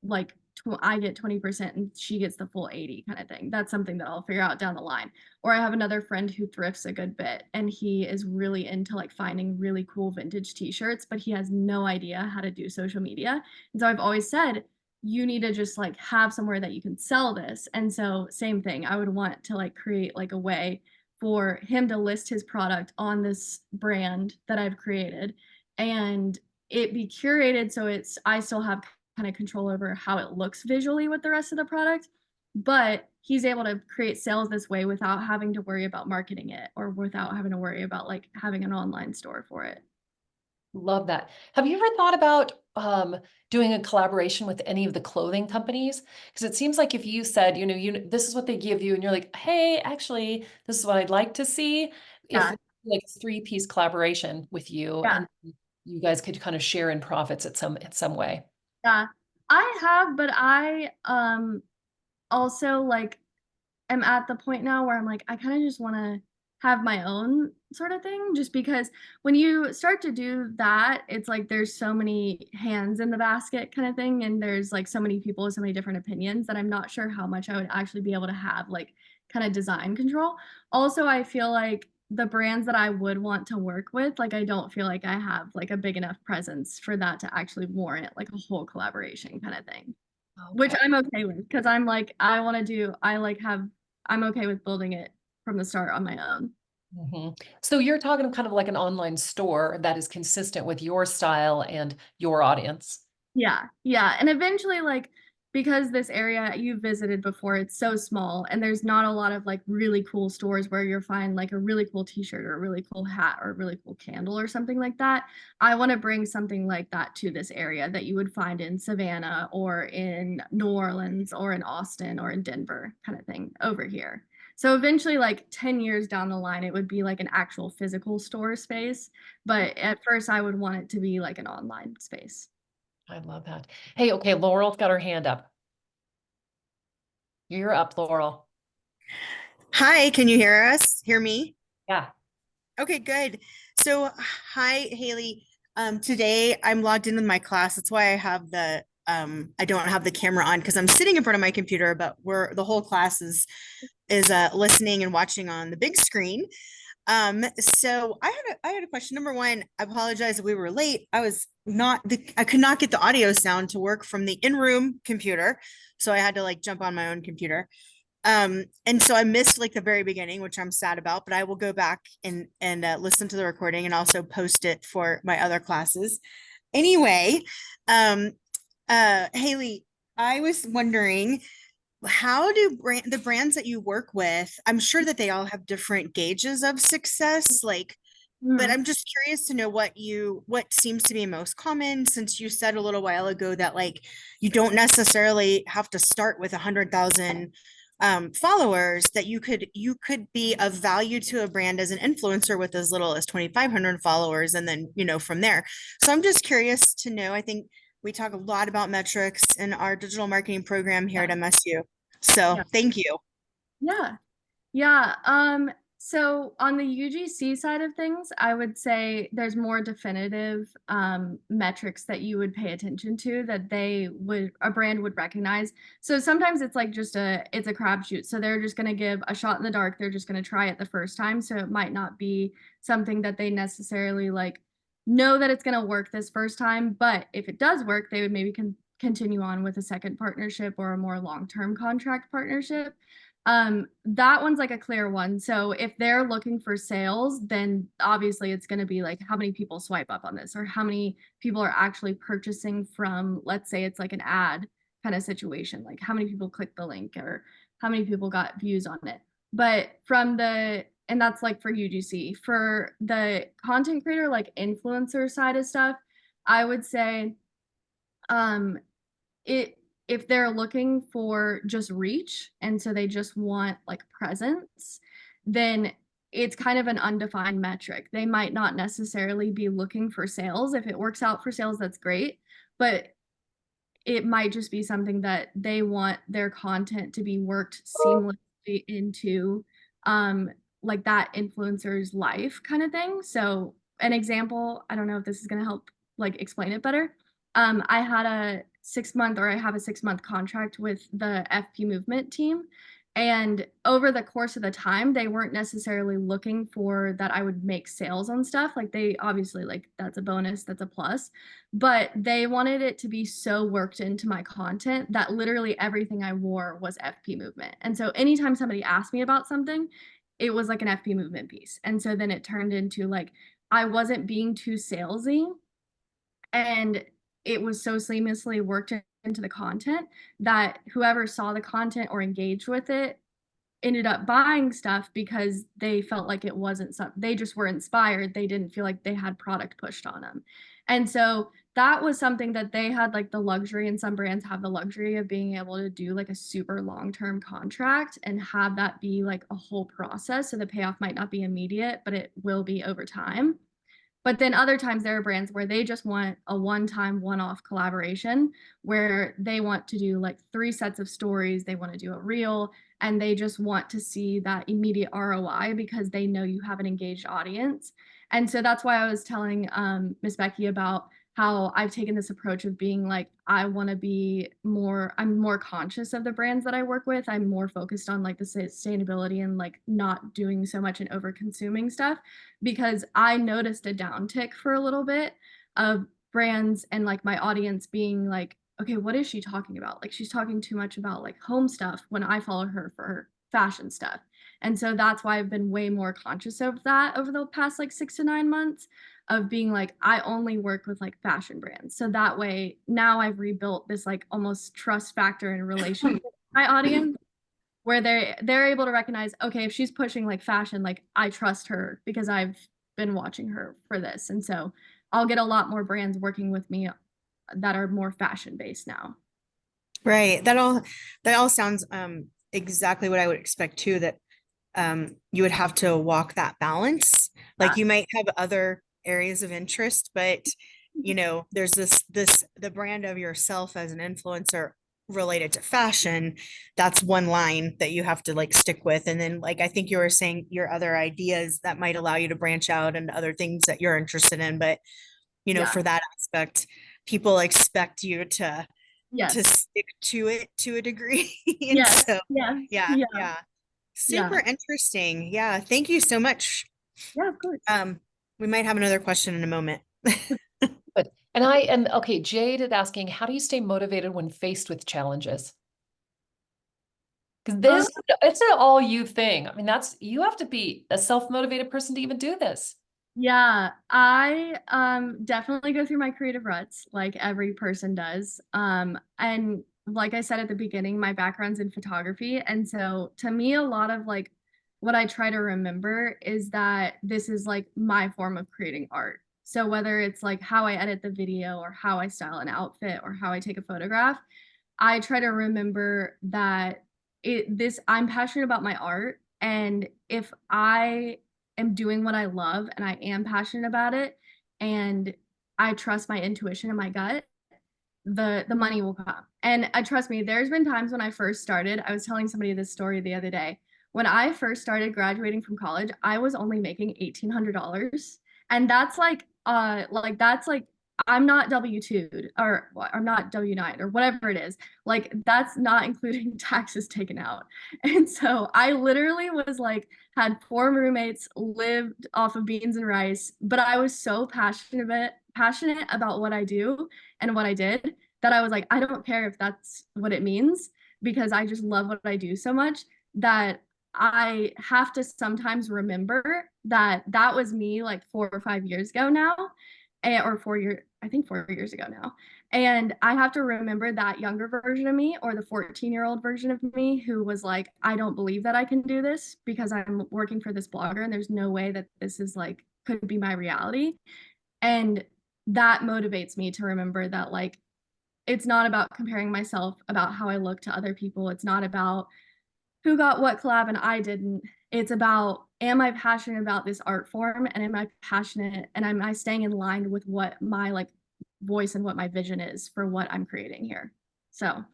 like I get 20% and she gets the full 80 kind of thing. That's something that I'll figure out down the line. Or I have another friend who thrifts a good bit, and he is really into like finding really cool vintage t-shirts, but he has no idea how to do social media. And so I've always said, you need to just like have somewhere that you can sell this. And so same thing, I would want to like create like a way for him to list his product on this brand that I've created, and it be curated so I still have kind of control over how it looks visually with the rest of the product, but he's able to create sales this way without having to worry about marketing it, or without having to worry about like having an online store for it. Love that. Have you ever thought about doing a collaboration with any of the clothing companies? Because it seems like if you said, this is what they give you, and you're like, hey, actually, this is what I'd like to see. If Yeah, like a three-piece collaboration with you, yeah, and you guys could kind of share in profits in some way. yeah. I have, but I also like am at the point now where I'm like, I kind of just want to have my own sort of thing, just because when you start to do that, it's like there's so many hands in the basket kind of thing. And there's like so many people with so many different opinions that I'm not sure how much I would actually be able to have like kind of design control. Also, I feel like the brands that I would want to work with, like I don't feel like I have like a big enough presence for that to actually warrant like a whole collaboration kind of thing, which Okay. I'm okay with, because I'm like, I'm okay with building it from the start on my own. So you're talking kind of like an online store that is consistent with your style and your audience. Yeah, yeah. And eventually, like, because this area you visited before, it's so small, and there's not a lot of like really cool stores where you'll find like a really cool t-shirt or a really cool hat or a really cool candle or something like that. I want to bring something like that to this area that you would find in Savannah or in New Orleans or in Austin or in Denver kind of thing over here. So eventually, like 10 years down the line, it would be like an actual physical store space. But at first, I would want it to be like an online space. I love that. Hey, okay, Laurel's got her hand up. You're up, Laurel. Hi, can you hear us? Hear me? Yeah. Okay, good. So, hi, Haileigh. Today I'm logged into my class. That's why I don't have the camera on because I'm sitting in front of my computer, but the whole class is listening and watching on the big screen. So I had a question. Number one, I apologize if we were late. I could not get the audio sound to work from the in-room computer, so I had to like jump on my own computer. And so I missed like the very beginning, which I'm sad about, but I will go back and listen to the recording and also post it for my other classes. Anyway, um, Haileigh, I was wondering, how do the brands that you work with, I'm sure that they all have different gauges of success, like, but Mhm. I'm just curious to know what seems to be most common, since you said a little while ago that like you don't necessarily have to start with 100,000 followers, that you could be of value to a brand as an influencer with as little as 2,500 followers, and then from there. So I'm just curious to know. I think we talk a lot about metrics in our digital marketing program here at Yeah. MSU. So Yeah. thank you. Yeah. Yeah. So on the UGC side of things, I would say there's more definitive metrics that you would pay attention to, that a brand would recognize. So sometimes it's like it's a crapshoot. So they're just going to give a shot in the dark. They're just going to try it the first time. So it might not be something that they necessarily like know that it's going to work this first time. But if it does work, they would maybe continue on with a second partnership or a more long-term contract partnership. That one's like a clear one. So if they're looking for sales, then obviously it's going to be like how many people swipe up on this or how many people are actually purchasing from, let's say it's like an ad kind of situation, like how many people click the link or how many people got views on it. But and that's like for UGC. For the content creator, like influencer side of stuff, I would say if they're looking for just reach and so they just want like presence, then it's kind of an undefined metric. They might not necessarily be looking for sales. If it works out for sales, that's great. But it might just be something that they want their content to be worked seamlessly into like that influencer's life kind of thing. So an example, I don't know if this is going to help like explain it better. I had a 6-month or I have a 6-month contract with the FP movement team. And over the course of the time, they weren't necessarily looking for that I would make sales on stuff. Like they obviously like that's a bonus, that's a plus, but they wanted it to be so worked into my content that literally everything I wore was FP movement. And so anytime somebody asked me about something, it was like an FP movement piece. And so then it turned into like I wasn't being too salesy and it was so seamlessly worked into the content that whoever saw the content or engaged with it ended up buying stuff because they felt like it wasn't something, they just were inspired. They didn't feel like they had product pushed on them. And so that was something that they had like the luxury, and some brands have the luxury of being able to do like a super long-term contract and have that be like a whole process. So the payoff might not be immediate, but it will be over time. But then other times there are brands where they just want a one-time, one-off collaboration where they want to do like 3 sets of stories, they want to do a reel, and they just want to see that immediate ROI because they know you have an engaged audience. And so that's why I was telling Miss Becky about how I've taken this approach of being like, I'm more conscious of the brands that I work with. I'm more focused on like the sustainability and like not doing so much and over consuming stuff, because I noticed a downtick for a little bit of brands and like my audience being like, okay, what is she talking about? Like she's talking too much about like home stuff when I follow her for her fashion stuff. And so that's why I've been way more conscious of that over the past like 6 to 9 months of being like, I only work with like fashion brands. So that way now I've rebuilt this like almost trust factor in relationship with my audience where they're able to recognize, okay, if she's pushing like fashion, like I trust her because I've been watching her for this. And so I'll get a lot more brands working with me that are more fashion based now. Right. That all sounds exactly what I would expect too, that you would have to walk that balance. Like you might have other areas of interest, but there's the brand of yourself as an influencer related to fashion. That's one line that you have to like stick with. And then like I think you were saying your other ideas that might allow you to branch out and other things that you're interested in. But for that aspect, people expect you to stick to it to a degree. And so yeah. Super interesting. Yeah. Thank you so much. Yeah, of course. We might have another question in a moment. Good. Okay, Jade is asking, how do you stay motivated when faced with challenges? Because it's an all you thing. I mean, you have to be a self-motivated person to even do this. Yeah, I definitely go through my creative ruts like every person does. And like I said at the beginning, my background's in photography. And so to me, a lot of like what I try to remember is that this is like my form of creating art. So whether it's like how I edit the video or how I style an outfit or how I take a photograph, I try to remember that I'm passionate about my art. And if I am doing what I love and I am passionate about it and I trust my intuition and my gut, the money will come. And trust me, there's been times when I first started, I was telling somebody this story the other day. When I first started graduating from college, I was only making $1,800. And that's like I'm not W-2'd or I'm not W-9 or whatever it is. Like that's not including taxes taken out. And so I literally was like, had 4 roommates, lived off of beans and rice, but I was so passionate about what I do and what I did that I was like, I don't care if that's what it means, because I just love what I do so much that I have to sometimes remember that that was me like 4 or 5 years ago now, or 4 years, I think 4 years ago now. And I have to remember that younger version of me, or the 14-year-old version of me who was like, I don't believe that I can do this because I'm working for this blogger and there's no way that this is like, could be my reality. And that motivates me to remember that like, it's not about comparing myself about how I look to other people. It's not about who got what collab and I didn't. It's about, am I passionate about this art form, and am I passionate and am I staying in line with what my like voice and what my vision is for what I'm creating here. So,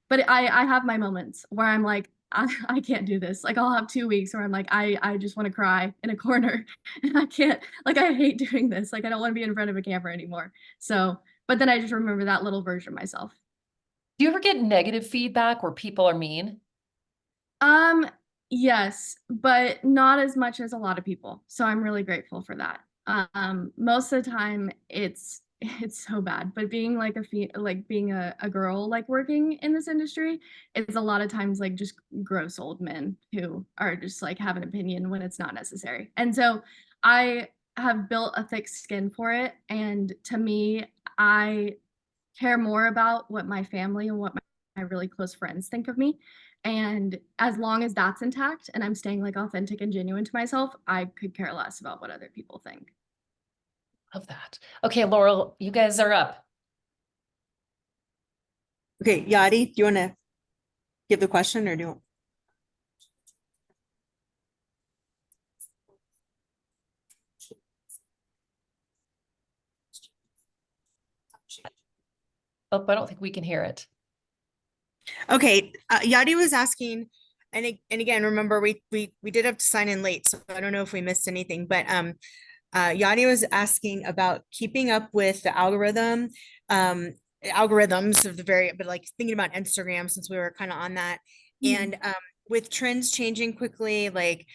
but I have my moments where I'm like, I can't do this. Like I'll have 2 weeks where I'm like, I just want to cry in a corner and I can't, like I hate doing this. Like I don't want to be in front of a camera anymore. So, but then I just remember that little version of myself. Do you ever get negative feedback where people are mean? Um, yes, but not as much as a lot of people. So I'm really grateful for that. Most of the time it's so bad, but being like like being a girl like working in this industry, it's a lot of times like just gross old men who are just like have an opinion when it's not necessary. And so I have built a thick skin for it. And to me, I care more about what my family and what my really close friends think of me. And as long as that's intact and I'm staying like authentic and genuine to myself, I could care less about what other people think. Love that. Okay, Laurel, you guys are up. Okay, Yadi, do you want to give the question or do you want? Oh, I don't think we can hear it. Okay, Yadi was asking, and again, remember we did have to sign in late, so I don't know if we missed anything, but Yadi was asking about keeping up with the algorithms of the but like thinking about Instagram since we were kind of on that, and with trends changing quickly, like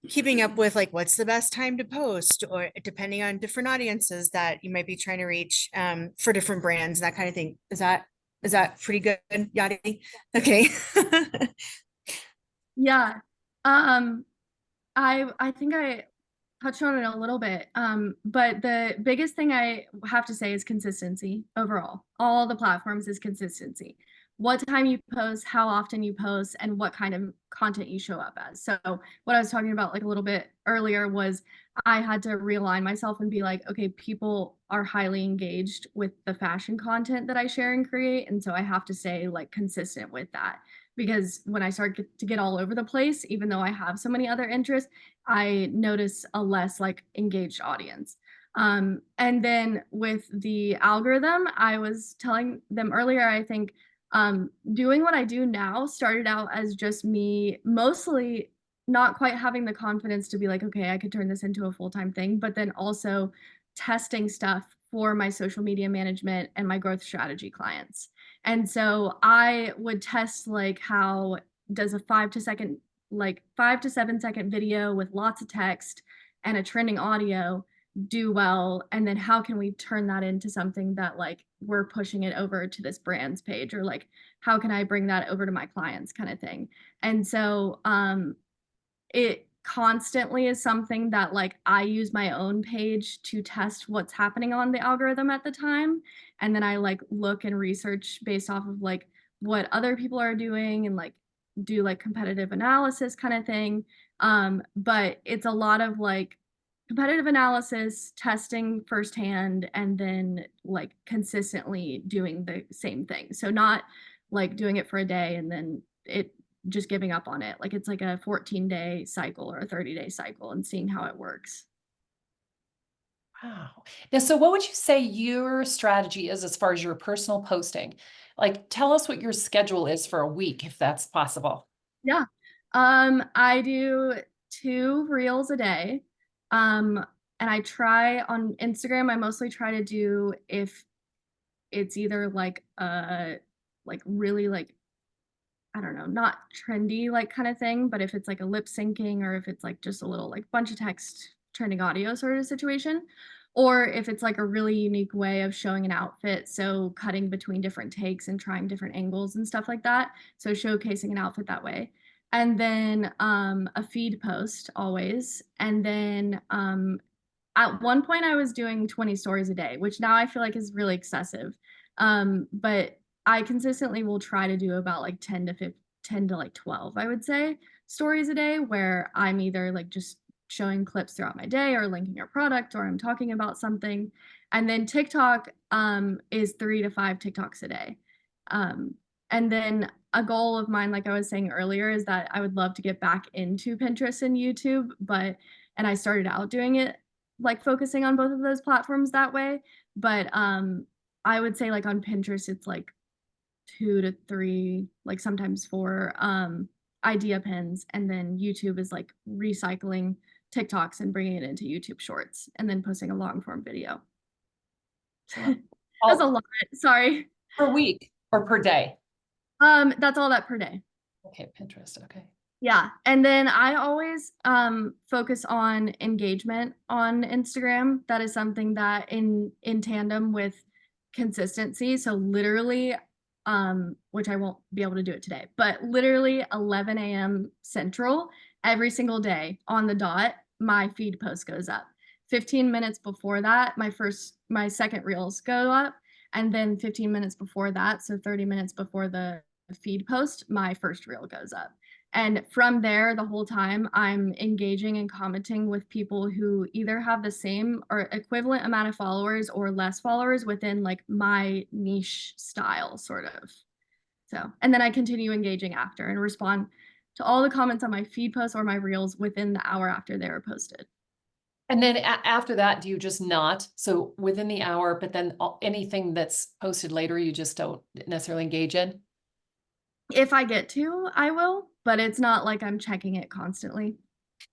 keeping up with like what's the best time to post, or depending on different audiences that you might be trying to reach for different brands, that kind of thing. Is that pretty good, Yadi? Okay. Yeah. I think I touched on it a little bit. But the biggest thing I have to say is consistency overall. All the platforms is consistency. What time you post, how often you post, and what kind of content you show up as. So what I was talking about like a little bit earlier was I had to realign myself and be like, okay, people are highly engaged with the fashion content that I share and create. And so I have to stay like consistent with that. Because when I start to get all over the place, even though I have so many other interests, I notice a less like engaged audience. And then with the algorithm, I was telling them earlier, I think doing what I do now started out as just me mostly not quite having the confidence to be like, okay, I could turn this into a full-time thing, but then also testing stuff for my social media management and my growth strategy clients. And so I would test like how does a 5 to 7 second video with lots of text and a trending audio do well, and then how can we turn that into something that like we're pushing it over to this brand's page, or like how can I bring that over to my clients kind of thing. And so it constantly is something that like I use my own page to test what's happening on the algorithm at the time, and then I like look and research based off of like what other people are doing and like do like competitive analysis kind of thing. But it's a lot of like competitive analysis, testing firsthand, and then like consistently doing the same thing. So not like doing it for a day and then it just giving up on it. Like it's like a 14-day cycle or a 30-day cycle and seeing how it works. Wow. Now, so what would you say your strategy is as far as your personal posting? Like, tell us what your schedule is for a week, if that's possible. Yeah. I do 2 reels a day. And I try on Instagram, I mostly try to do if it's either like really like I don't know, not trendy like kind of thing, but if it's like a lip syncing or if it's like just a little like bunch of text trending audio sort of situation, Or if it's like a really unique way of showing an outfit, so cutting between different takes and trying different angles and stuff like that. So showcasing an outfit that way. And then a feed post always. And then at one point I was doing 20 stories a day, which now I feel like is really excessive. But I consistently will try to do about like 10 to like 12, I would say, stories a day, where I'm either like just showing clips throughout my day or linking a product, or I'm talking about something. And then TikTok is 3 to 5 TikToks a day. And then a goal of mine, like I was saying earlier, is that I would love to get back into Pinterest and YouTube, and I started out doing it like focusing on both of those platforms that way. But I would say like on Pinterest, it's like 2 to 3, like sometimes 4 idea pins. And then YouTube is like recycling TikToks and bringing it into YouTube Shorts and then posting a long form video. That's a lot. Sorry. Per week or per day? That's all that per day. Okay, Pinterest. Okay. Yeah. And then I always focus on engagement on Instagram. That is something that in tandem with consistency. So literally, which I won't be able to do it today, but literally 11 a.m. Central every single day on the dot, my feed post goes up. 15 minutes before that, my second reels go up. And then 15 minutes before that, so 30 minutes before the feed post, my first reel goes up. And from there, the whole time, I'm engaging and commenting with people who either have the same or equivalent amount of followers or less followers within like my niche style, sort of. So, and then I continue engaging after and respond to all the comments on my feed posts or my reels within the hour after they were posted. And then after that, do you just not? So within the hour, but then anything that's posted later, you just don't necessarily engage in? If I get to, I will, but it's not like I'm checking it constantly.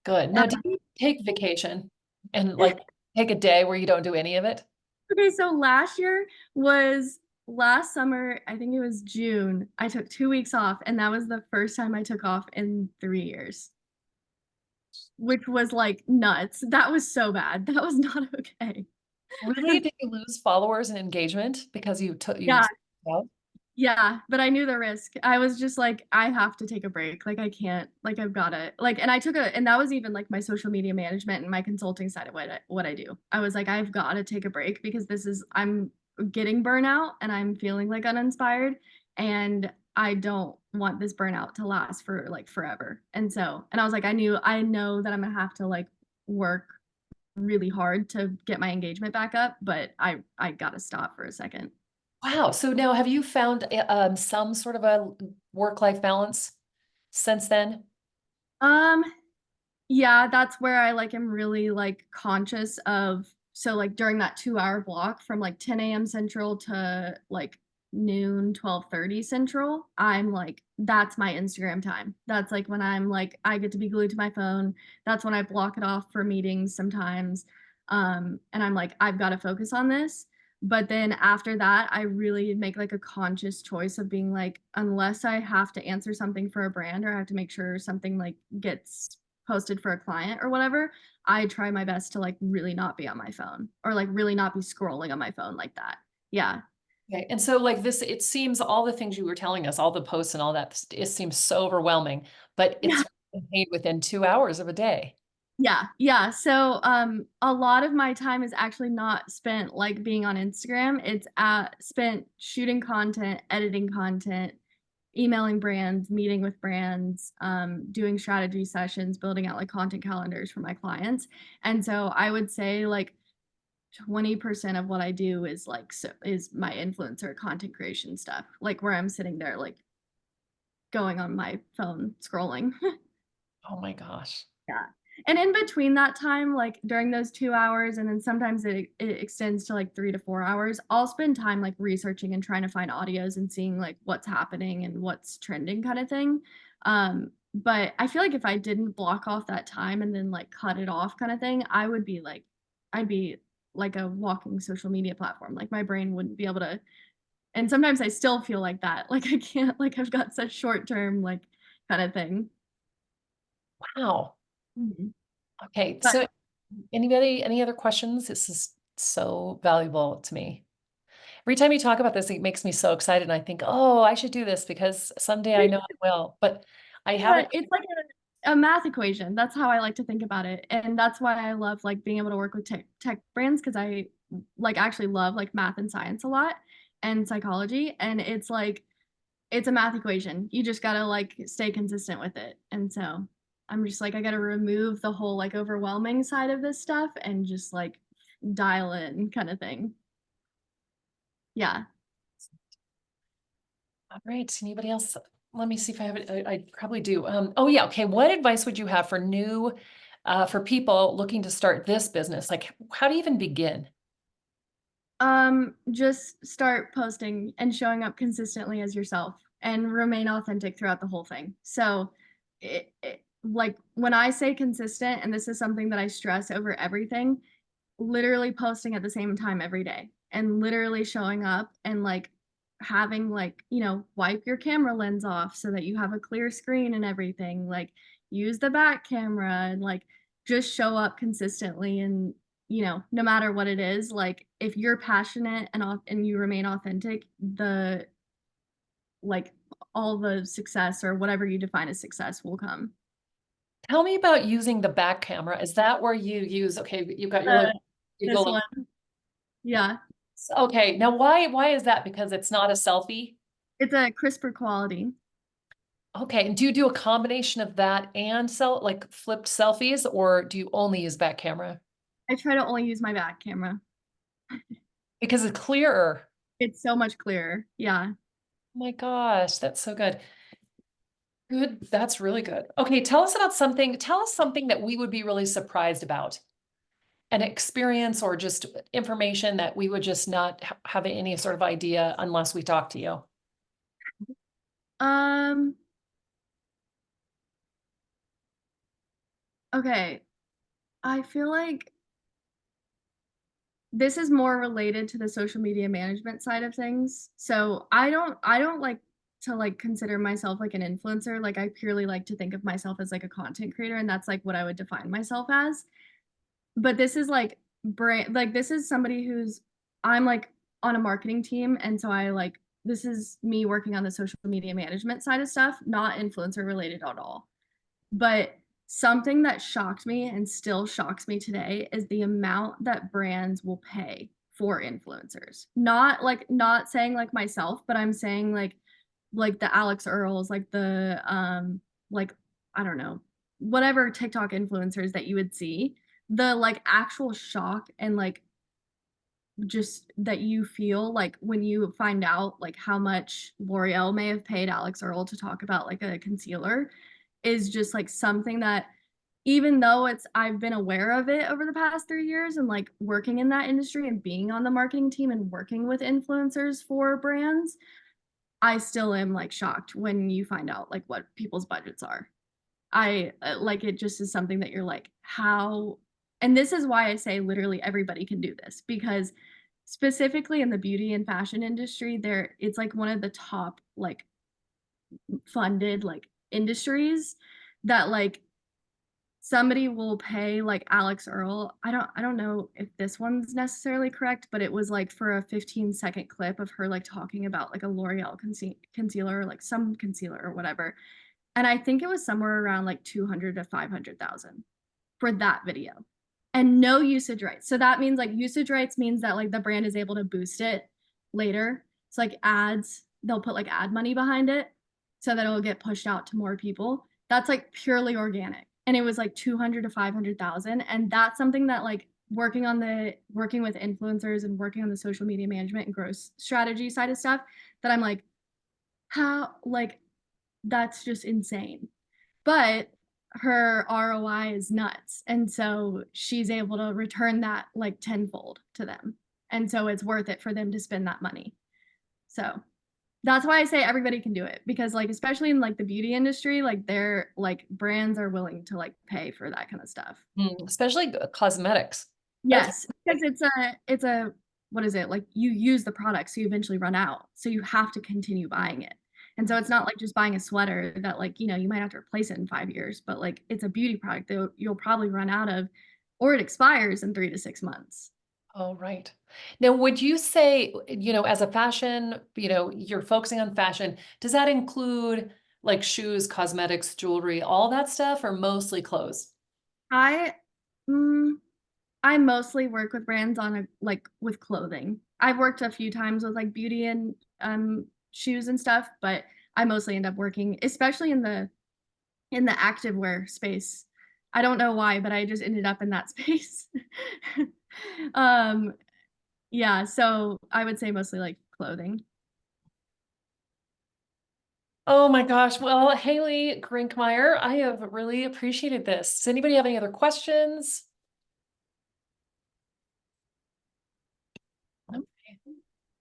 Good. Now, do you take vacation and like take a day where you don't do any of it? Okay, so last summer, I think it was June, I took 2 weeks off, and that was the first time I took off in 3 years, which was like nuts. That was so bad. That was not okay. Really? Did you lose followers and engagement because you took you? Yeah. Yeah, but I knew the risk. I was just like, I have to take a break. Like I can't, like I've gotta like, and that was even like my social media management and my consulting side of what I do. I was like, I've got to take a break because I'm getting burnout and I'm feeling like uninspired, and I don't want this burnout to last for like forever. And I was like, I know that I'm gonna have to like work really hard to get my engagement back up, but I gotta stop for a second. Wow. So now have you found some sort of a work-life balance since then? Um, Yeah, that's where I like am really like conscious of. So like during that 2 hour block from like 10 a.m. Central to like noon, 12:30 Central, I'm like, that's my Instagram time. That's like when I'm like, I get to be glued to my phone. That's when I block it off for meetings sometimes. And I'm like, I've got to focus on this. But then after that, I really make like a conscious choice of being like, unless I have to answer something for a brand or I have to make sure something like gets posted for a client or whatever, I try my best to like really not be on my phone or like really not be scrolling on my phone like that. Yeah. Okay. And so like this, it seems all the things you were telling us, all the posts and all that, it seems so overwhelming, but Yeah. it's contained within 2 hours of a day. Yeah. Yeah. So a lot of my time is actually not spent like being on Instagram. It's spent shooting content, editing content, emailing brands, meeting with brands, doing strategy sessions, building out like content calendars for my clients. And so I would say like 20% of what I do is like is my influencer content creation stuff, like where I'm sitting there like going on my phone scrolling. Oh my gosh. Yeah. And in between that time, like during those 2 hours, and then sometimes it extends to like 3 to 4 hours, I'll spend time like researching and trying to find audios and seeing like what's happening and what's trending kind of thing. But I feel like if I didn't block off that time and then like cut it off kind of thing, I'd be like a walking social media platform. Like my brain wouldn't be able to, and sometimes I still feel like that. Like I can't, like I've got such short term like kind of thing. Wow. Mhm. Okay. But So anybody, any other questions? This is so valuable to me. Every time you talk about this, it makes me so excited. And I think, oh, I should do this because someday I know I will. But I haven't. But it's like a math equation. That's how I like to think about it. And that's why I love like being able to work with tech brands, because I like actually love like math and science a lot and psychology. And it's like it's a math equation. You just gotta like stay consistent with it. And so I'm just like I gotta remove the whole like overwhelming side of this stuff and just like dial in kind of thing. Yeah. All right. Anybody else? Let me see if I have it. I probably do. Oh yeah. Okay. What advice would you have for for people looking to start this business? Like, how do you even begin? Just start posting and showing up consistently as yourself and remain authentic throughout the whole thing. So like when I say consistent, and this is something that I stress over everything, literally posting at the same time every day and literally showing up and like having like, wipe your camera lens off so that you have a clear screen and everything, like use the back camera and like just show up consistently. And no matter what it is, like if you're passionate and you remain authentic, the like all the success or whatever you define as success will come. Tell me about using the back camera. Is that where you use, okay, you've got your Uh, little, you this go one. Yeah. okay. Now why is that? Because it's not a selfie? It's a crisper quality. Okay. And do you do a combination of that and like flipped selfies, or do you only use back camera? I try to only use my back camera. Because it's clearer. It's so much clearer. Yeah. Oh my gosh, that's so good. Good. That's really good. Okay. Tell us something that we would be really surprised about. An experience or just information that we would just not have any sort of idea unless we talk to you. Um, okay. I feel like this is more related to the social media management side of things. So I don't like to like consider myself like an influencer. Like I purely like to think of myself as like a content creator, and that's like what I would define myself as. But this is like this is somebody who's I'm like on a marketing team, and so I like this is me working on the social media management side of stuff, not influencer related at all. But something that shocked me and still shocks me today is the amount that brands will pay for influencers. Not saying like myself, but I'm saying like the Alex Earls, like the like I don't know, whatever TikTok influencers that you would see, the like actual shock and like just that you feel like when you find out like how much L'Oreal may have paid Alex Earl to talk about like a concealer is just like something that even though I've been aware of it over the past 3 years and like working in that industry and being on the marketing team and working with influencers for brands, I still am like shocked when you find out like what people's budgets are. I like it just is something that you're like, how? And this is why I say literally everybody can do this, because specifically in the beauty and fashion industry, it's like one of the top like funded like industries that like somebody will pay like Alex Earl. I don't know if this one's necessarily correct, but it was like for a 15-second clip of her like talking about like a L'Oreal concealer, like some concealer or whatever. And I think it was somewhere around like 200 to 500,000 for that video. And no usage rights. So that means like usage rights means that like the brand is able to boost it later. It's like ads, they'll put like ad money behind it so that it'll get pushed out to more people. That's like purely organic. And it was like 200 to 500,000. And that's something that like working with influencers and working on the social media management and growth strategy side of stuff, that I'm like, how, like, that's just insane. But her ROI is nuts. And so she's able to return that like tenfold to them. And so it's worth it for them to spend that money. So that's why I say everybody can do it, because like especially in like the beauty industry, like they're like brands are willing to like pay for that kind of stuff. Especially cosmetics. Yes, because it's a what is it? Like you use the product so you eventually run out. So you have to continue buying it. And so it's not like just buying a sweater that like, you might have to replace it in 5 years, but like it's a beauty product that you'll probably run out of, or it expires in 3 to 6 months. Oh, right. Now, would you say, as a fashion, you're focusing on fashion, does that include like shoes, cosmetics, jewelry, all that stuff, or mostly clothes? I mm, I mostly work with brands on with clothing. I've worked a few times with like beauty and shoes and stuff, but I mostly end up working, especially in the activewear space. I don't know why, but I just ended up in that space. um, yeah, so I would say mostly like clothing. Oh my gosh. Well, Haileigh Grinkmeyer, I have really appreciated this. Does anybody have any other questions?